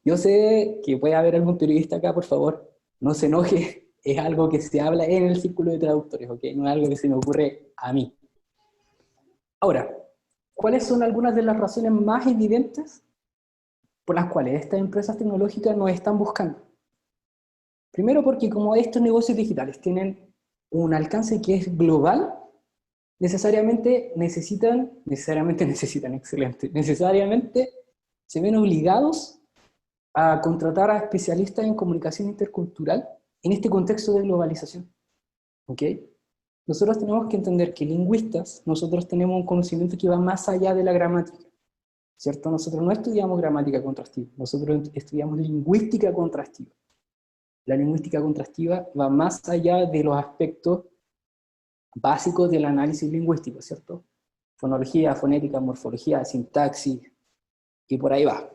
Yo sé que puede haber algún periodista acá, por favor, no se enoje. Es algo que se habla en el círculo de traductores, ¿ok? No es algo que se me ocurre a mí. Ahora, ¿cuáles son algunas de las razones más evidentes por las cuales estas empresas tecnológicas nos están buscando? Primero, porque como estos negocios digitales tienen un alcance que es global, necesariamente se ven obligados a contratar a especialistas en comunicación intercultural en este contexto de globalización. ¿Ok? Nosotros tenemos que entender que lingüistas, nosotros tenemos un conocimiento que va más allá de la gramática, ¿cierto? Nosotros no estudiamos gramática contrastiva, nosotros estudiamos lingüística contrastiva. La lingüística contrastiva va más allá de los aspectos básicos del análisis lingüístico, ¿cierto? Fonología, fonética, morfología, sintaxis, y por ahí va.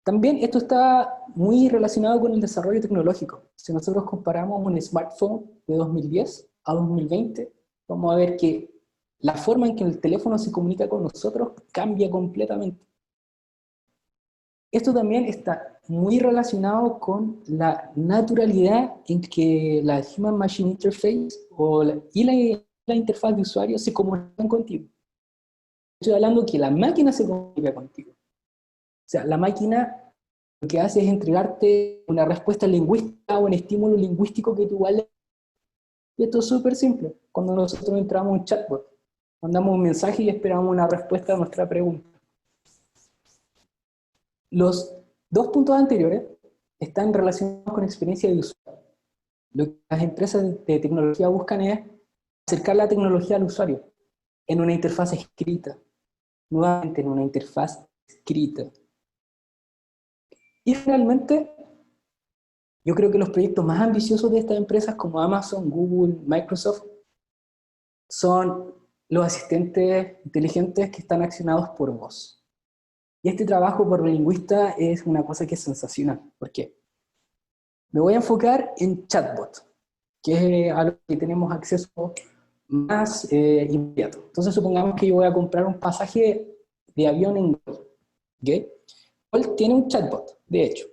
También esto está muy relacionado con el desarrollo tecnológico. Si nosotros comparamos un smartphone de 2010 a 2020, vamos a ver que la forma en que el teléfono se comunica con nosotros cambia completamente. Esto también está muy relacionado con la naturalidad en que la Human Machine Interface y la interfaz de usuario se comunican contigo. Estoy hablando que la máquina se comunica contigo. O sea, la máquina lo que hace es entregarte una respuesta lingüística o un estímulo lingüístico que tú vales. Y esto es súper simple. Cuando nosotros entramos a un chatbot, mandamos un mensaje y esperamos una respuesta a nuestra pregunta. Los 2 puntos anteriores están relacionados con experiencia de usuario. Lo que las empresas de tecnología buscan es acercar la tecnología al usuario en una interfaz escrita. Nuevamente en una interfaz escrita. Y finalmente, yo creo que los proyectos más ambiciosos de estas empresas como Amazon, Google, Microsoft, son los asistentes inteligentes que están accionados por voz. Y este trabajo por lingüista es una cosa que es sensacional. ¿Por qué? Me voy a enfocar en chatbot, que es a lo que tenemos acceso más inmediato. Entonces supongamos que yo voy a comprar un pasaje de avión en Google. ¿Okay? Google tiene un chatbot, de hecho.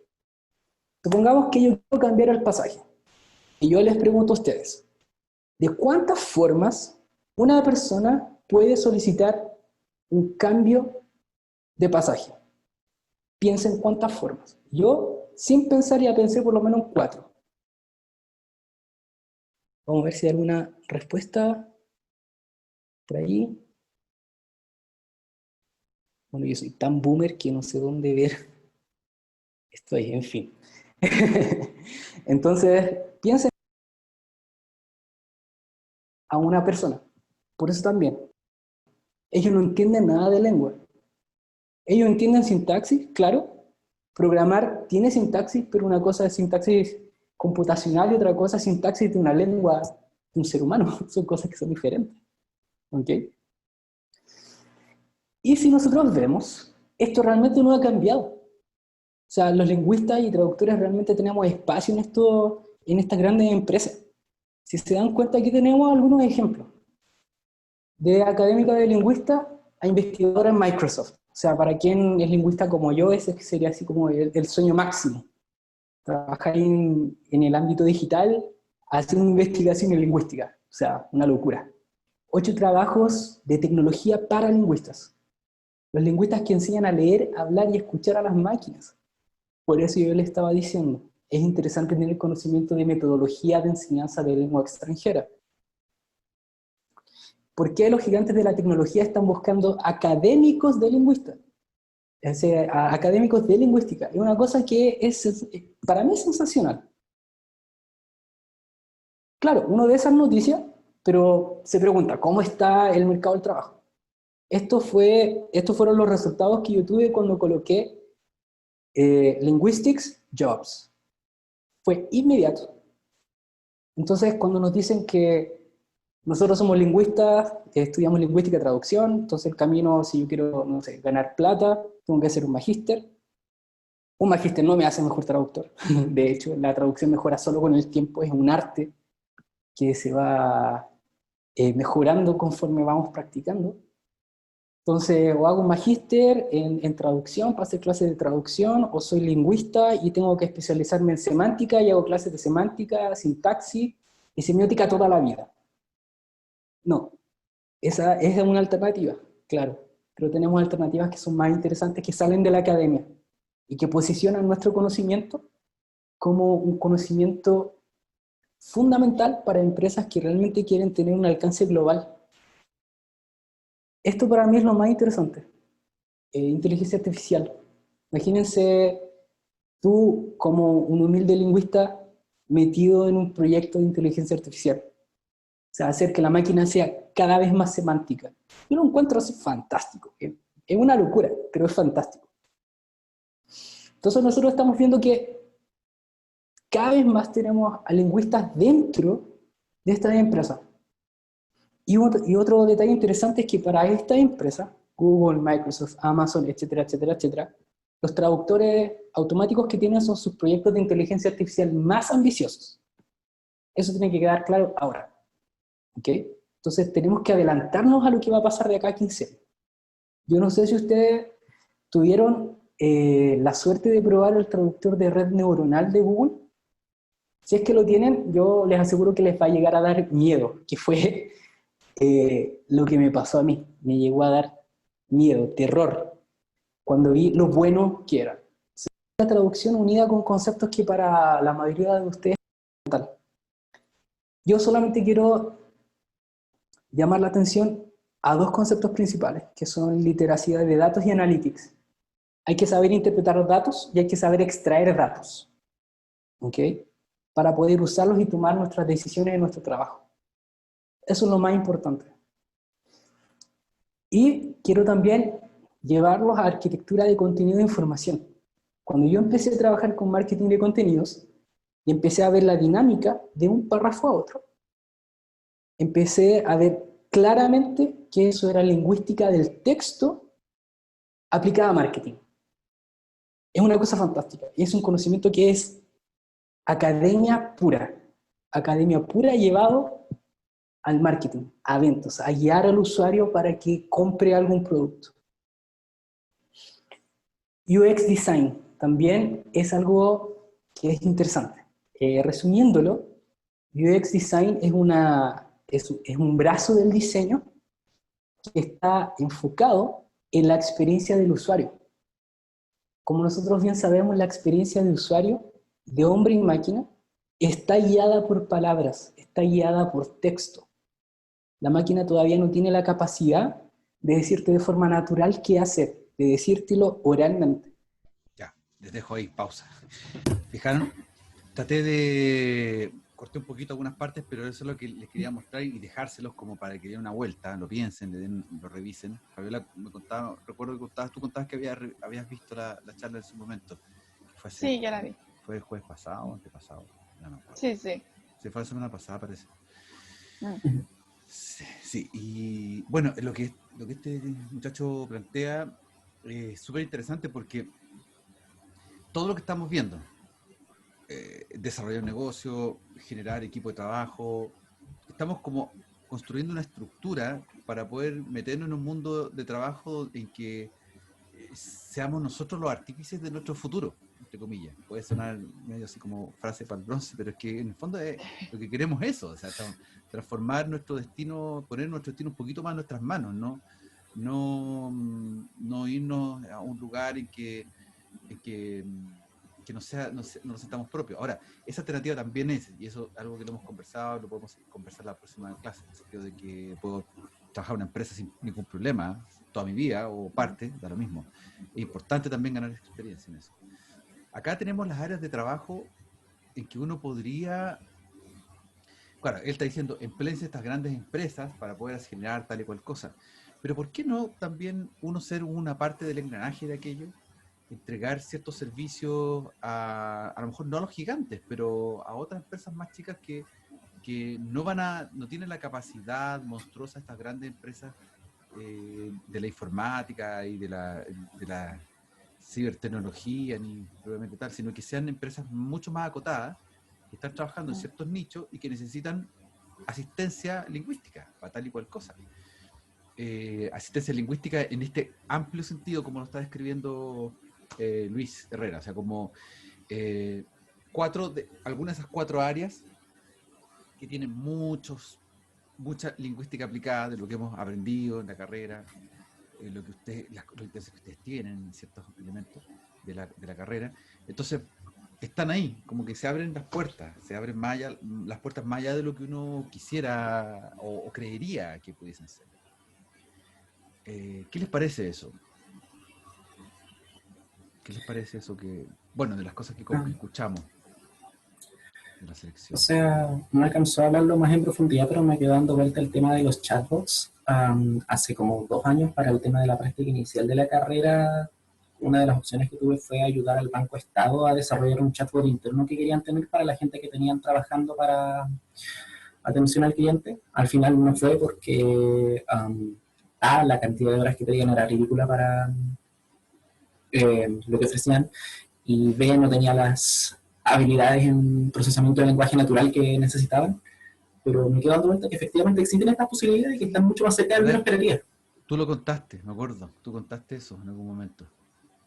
Supongamos que yo quiero cambiar el pasaje. Y yo les pregunto a ustedes, ¿de cuántas formas una persona puede solicitar un cambio de pasaje? Piensen cuántas formas. Yo, sin pensar, ya pensé por lo menos 4. Vamos a ver si hay alguna respuesta por ahí. Bueno, yo soy tan boomer que no sé dónde ver. Estoy, en fin. Entonces, piensen a una persona. Por eso también, ellos no entienden nada de lengua. Ellos entienden sintaxis, claro. Programar tiene sintaxis, pero una cosa es sintaxis computacional y otra cosa es sintaxis de una lengua de un ser humano. Son cosas que son diferentes. ¿Ok? Y si nosotros vemos, esto realmente no ha cambiado. O sea, los lingüistas y traductores realmente tenemos espacio en estas grandes empresas. Si se dan cuenta, aquí tenemos algunos ejemplos. De académica de lingüista a investigadora en Microsoft. O sea, para quien es lingüista como yo, ese sería así como el sueño máximo. Trabajar en el ámbito digital, hacer una investigación en lingüística. O sea, una locura. 8 trabajos de tecnología para lingüistas. Los lingüistas que enseñan a leer, hablar y escuchar a las máquinas. Por eso yo le estaba diciendo, es interesante tener conocimiento de metodología de enseñanza de lengua extranjera. ¿Por qué los gigantes de la tecnología están buscando académicos de lingüística? Académicos de lingüística. Es una cosa que para mí es sensacional. Claro, uno ve esas noticias, pero se pregunta, ¿cómo está el mercado del trabajo? Estos fueron los resultados que yo tuve cuando coloqué Linguistics Jobs. Fue inmediato. Entonces, cuando nos dicen que nosotros somos lingüistas, estudiamos lingüística y traducción, entonces el camino, si yo quiero, no sé, ganar plata, tengo que hacer un magíster. Un magíster no me hace mejor traductor. De hecho, la traducción mejora solo con el tiempo, es un arte que se va mejorando conforme vamos practicando. Entonces, o hago un magíster en traducción para hacer clases de traducción, o soy lingüista y tengo que especializarme en semántica y hago clases de semántica, sintaxis y semiótica toda la vida. No, esa es una alternativa, claro, pero tenemos alternativas que son más interesantes, que salen de la academia y que posicionan nuestro conocimiento como un conocimiento fundamental para empresas que realmente quieren tener un alcance global. Esto para mí es lo más interesante. Inteligencia artificial. Imagínense tú como un humilde lingüista metido en un proyecto de inteligencia artificial. O sea, hacer que la máquina sea cada vez más semántica. Yo lo encuentro así fantástico. Es una locura, pero es fantástico. Entonces nosotros estamos viendo que cada vez más tenemos a lingüistas dentro de estas empresas. Y otro detalle interesante es que para estas empresas, Google, Microsoft, Amazon, etcétera, etcétera, etcétera, los traductores automáticos que tienen son sus proyectos de inteligencia artificial más ambiciosos. Eso tiene que quedar claro ahora. ¿Ok? Entonces tenemos que adelantarnos a lo que va a pasar de acá a 15 años. Yo no sé si ustedes tuvieron la suerte de probar el traductor de red neuronal de Google. Si es que lo tienen, yo les aseguro que les va a llegar a dar miedo, que fue lo que me pasó a mí. Me llegó a dar miedo, terror, cuando vi lo bueno que era. La traducción unida con conceptos que para la mayoría de ustedes es fundamental. Yo solamente quiero llamar la atención a 2 conceptos principales, que son literacidad de datos y analytics. Hay que saber interpretar datos y hay que saber extraer datos, ¿ok? Para poder usarlos y tomar nuestras decisiones en nuestro trabajo. Eso es lo más importante. Y quiero también llevarlos a arquitectura de contenido de información. Cuando yo empecé a trabajar con marketing de contenidos y empecé a ver la dinámica de un párrafo a otro, empecé a ver claramente que eso era lingüística del texto aplicada a marketing. Es una cosa fantástica y es un conocimiento que es academia pura llevado al marketing, a ventas, a guiar al usuario para que compre algún producto. UX Design también es algo que es interesante. Resumiéndolo, UX Design es un brazo del diseño que está enfocado en la experiencia del usuario. Como nosotros bien sabemos, la experiencia de usuario, de hombre y máquina, está guiada por palabras, está guiada por texto. La máquina todavía no tiene la capacidad de decirte de forma natural qué hacer, de decírtelo oralmente. Ya, les dejo ahí, pausa. ¿Fijaron? Corté un poquito algunas partes, pero eso es lo que les quería mostrar y dejárselos como para que den una vuelta, lo piensen, lo revisen. Fabiola me contaba, recuerdo que tú contabas que habías visto la charla en su momento. Sí, ya la vi. ¿Fue el jueves pasado o antepasado? No me acuerdo. Sí, sí. Se fue la semana pasada, parece. Mm. Sí, sí, y bueno, lo que este muchacho plantea es súper interesante porque todo lo que estamos viendo, desarrollar un negocio, generar equipo de trabajo, estamos como construyendo una estructura para poder meternos en un mundo de trabajo en que seamos nosotros los artífices de nuestro futuro, entre comillas. Puede sonar medio así como frase para el bronce, pero es que en el fondo lo que queremos es eso, o sea, transformar nuestro destino, poner nuestro destino un poquito más en nuestras manos, no irnos a un lugar en que no nos sentamos propios. Ahora, esa alternativa también es, y eso es algo que lo hemos conversado, lo podemos conversar la próxima clase, en el sentido de que puedo trabajar en una empresa sin ningún problema, toda mi vida o parte, da lo mismo. Es importante también ganar experiencia en eso. Acá tenemos las áreas de trabajo en que uno podría, claro, él está diciendo, empléense estas grandes empresas para poder generar tal y cual cosa. Pero ¿por qué no también uno ser una parte del engranaje de aquello? Entregar ciertos servicios a lo mejor no a los gigantes, pero a otras empresas más chicas que no tienen la capacidad monstruosa de estas grandes empresas de la informática y de la cibertecnología, ni probablemente tal, sino que sean empresas mucho más acotadas, que están trabajando en ciertos nichos y que necesitan asistencia lingüística para tal y cual cosa. Asistencia lingüística en este amplio sentido, como lo está describiendo Luis Herrera, o sea, como algunas de esas 4 áreas que tienen mucha lingüística aplicada de lo que hemos aprendido en la carrera, lo que las competencias que ustedes tienen en ciertos elementos de la carrera. Entonces, están ahí, como que se abren las puertas, las puertas más allá de lo que uno quisiera o creería que pudiesen ser. ¿Qué les parece eso? ¿Qué les parece eso bueno, de las cosas que escuchamos de la O selección? sea, no alcanzó a hablarlo más en profundidad, pero me quedó dando vuelta el tema de los chatbots. Hace como 2 años, para el tema de la práctica inicial de la carrera, una de las opciones que tuve fue ayudar al Banco Estado a desarrollar un chatbot interno que querían tener para la gente que tenían trabajando para atención al cliente. Al final no fue porque la cantidad de horas que pedían era ridícula para lo que ofrecían, y B, no tenía las habilidades en procesamiento de lenguaje natural que necesitaban, pero me quedo dando cuenta que efectivamente existen estas posibilidades y que están mucho más cerca de lo que uno esperaría. Tú lo contaste, me acuerdo, tú contaste eso en algún momento.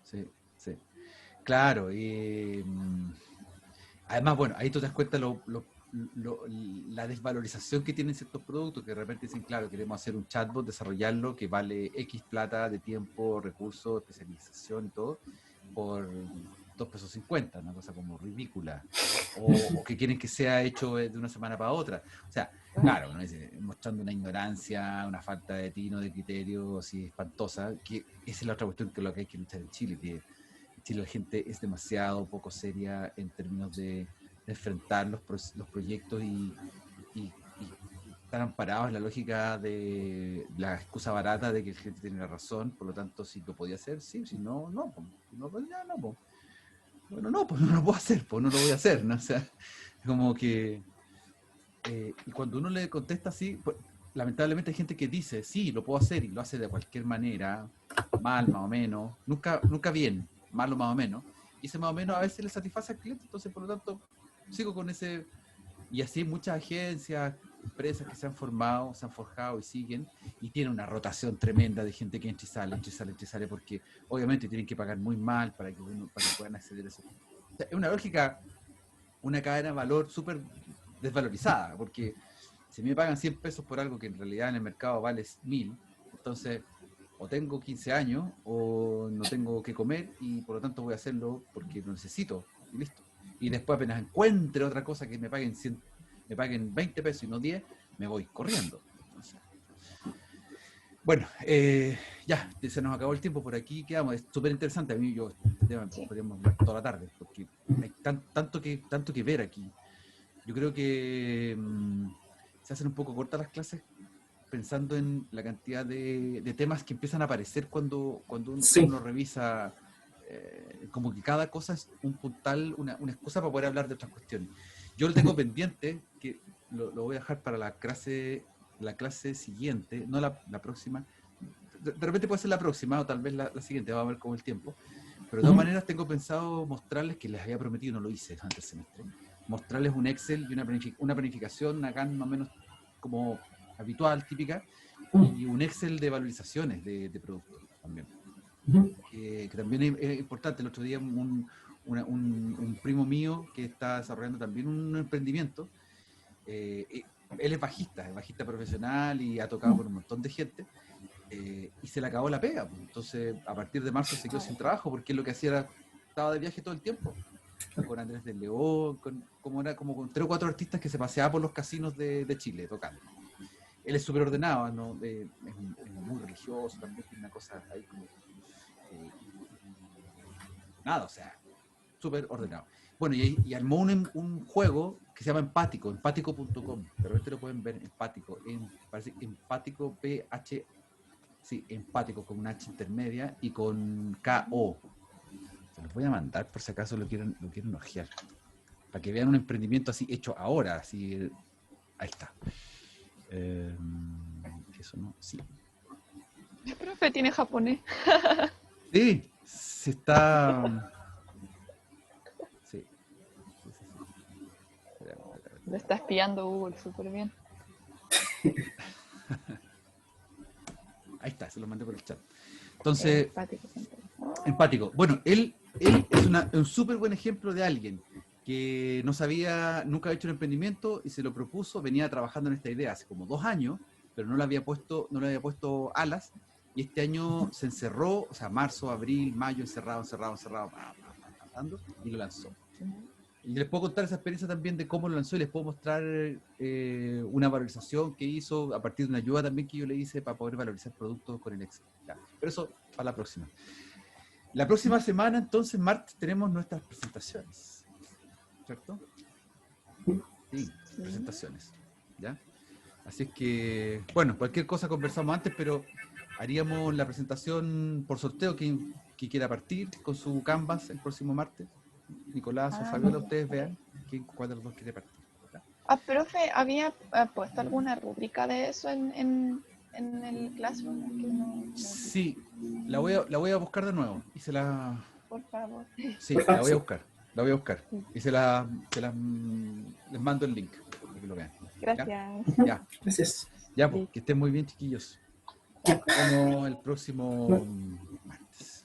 Sí, sí. Claro, además, bueno, ahí tú te das cuenta la desvalorización que tienen ciertos productos, que de repente dicen, claro, queremos hacer un chatbot, desarrollarlo, que vale X plata de tiempo, recursos, especialización y todo, por $2.50, una cosa como ridícula, o que quieren que sea hecho de una semana para otra. O sea, claro, ¿no? Mostrando una ignorancia, una falta de tino, de criterio así espantosa, que esa es la otra cuestión que lo que hay que luchar en Chile, que en Chile la gente es demasiado poco seria en términos de enfrentar los proyectos y están amparados en la lógica de la excusa barata de que el cliente tiene la razón, por lo tanto, si lo podía hacer, sí, si no, no, pues, no, pues ya no, pues. Bueno, no, pues no lo puedo hacer, pues no lo voy a hacer, ¿no? O sea, como que... y cuando uno le contesta así, pues, lamentablemente hay gente que dice, sí, lo puedo hacer, y lo hace de cualquier manera, mal, más o menos, nunca bien, malo, más o menos, y ese más o menos a veces le satisface al cliente, entonces por lo tanto sigo con ese, y así hay muchas agencias, empresas que se han formado, se han forjado y siguen, y tienen una rotación tremenda de gente que entra y sale, porque obviamente tienen que pagar muy mal para que puedan acceder a eso. O sea, es una lógica, una cadena de valor súper desvalorizada, porque si me pagan 100 pesos por algo que en realidad en el mercado vale 1000, entonces o tengo 15 años o no tengo que comer y por lo tanto voy a hacerlo porque lo necesito y listo. Y después apenas encuentre otra cosa que me paguen 20 pesos y no 10, me voy corriendo. Entonces, bueno, ya, se nos acabó el tiempo, por aquí quedamos. Es súper interesante. A mí este tema podríamos hablar toda la tarde, porque hay tanto que ver aquí. Yo creo que se hacen un poco cortas las clases pensando en la cantidad de temas que empiezan a aparecer cuando uno revisa, como que cada cosa es un puntal, una excusa para poder hablar de otras cuestiones. Yo lo tengo pendiente, que lo voy a dejar para la clase siguiente, no la próxima. De repente puede ser la próxima o tal vez la siguiente, vamos a ver con el tiempo. Pero de todas maneras tengo pensado mostrarles, que les había prometido, no lo hice durante el semestre, mostrarles un Excel y una planificación acá más o menos como habitual, típica, y un Excel de valorizaciones de productos también. Que también es importante. El otro día un primo mío que está desarrollando también un emprendimiento, él es bajista profesional y ha tocado con un montón de gente, y se le acabó la pega, pues. Entonces a partir de marzo se quedó sin trabajo porque lo que hacía era, estaba de viaje todo el tiempo, con Andrés del León, como con 3 o 4 artistas que se paseaba por los casinos de Chile tocando. Él es súper ordenado, ¿no? Es muy religioso, también tiene una cosa ahí como... nada, o sea, súper ordenado. Bueno, y armó un juego que se llama Empático, empático.com. De repente lo pueden ver, Empático, parece Empático, sí, Empático, con una H intermedia y con KO. Se los voy a mandar por si acaso lo quieren ojear. Para que vean un emprendimiento así hecho ahora, así. Ahí está. Eso no, sí. El profe tiene japonés. Sí, se está. Sí. Lo está espiando Google súper bien. Ahí está, se lo mandé por el chat. Entonces, Empático. Empático. Bueno, él es un súper buen ejemplo de alguien que no sabía, nunca había hecho un emprendimiento y se lo propuso, venía trabajando en esta idea hace como 2 años, pero no le había puesto alas, y este año se encerró, o sea, marzo, abril, mayo, encerrado, y lo lanzó. Y les puedo contar esa experiencia también de cómo lo lanzó, y les puedo mostrar una valorización que hizo a partir de una ayuda también que yo le hice para poder valorizar productos con el Excel. Ya. Pero eso para la próxima. La próxima semana, entonces, martes, tenemos nuestras presentaciones. ¿Cierto? Sí, presentaciones. ¿Ya? Así es que, bueno, cualquier cosa conversamos antes, pero haríamos la presentación por sorteo. Quien quiera partir con su Canvas el próximo martes. Nicolás o Fabiola, ustedes vean cuál de los dos quiere partir. ¿Ya? Profe, ¿había puesto alguna rúbrica de eso en el Classroom? Es que no. Sí, la voy a buscar de nuevo. Y se la... Por favor. Sí, la voy a buscar. La voy a buscar. Y les mando el link para que lo vean. Gracias. Ya. Gracias. Ya, pues, que estén muy bien, chiquillos. Nos vemos el próximo martes.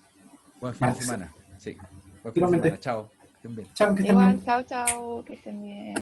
Buen fin de semana. Sí. Buen fin de semana. Chao. Que estén bien. Chao, que estén bien. Igual, chao, que estén bien.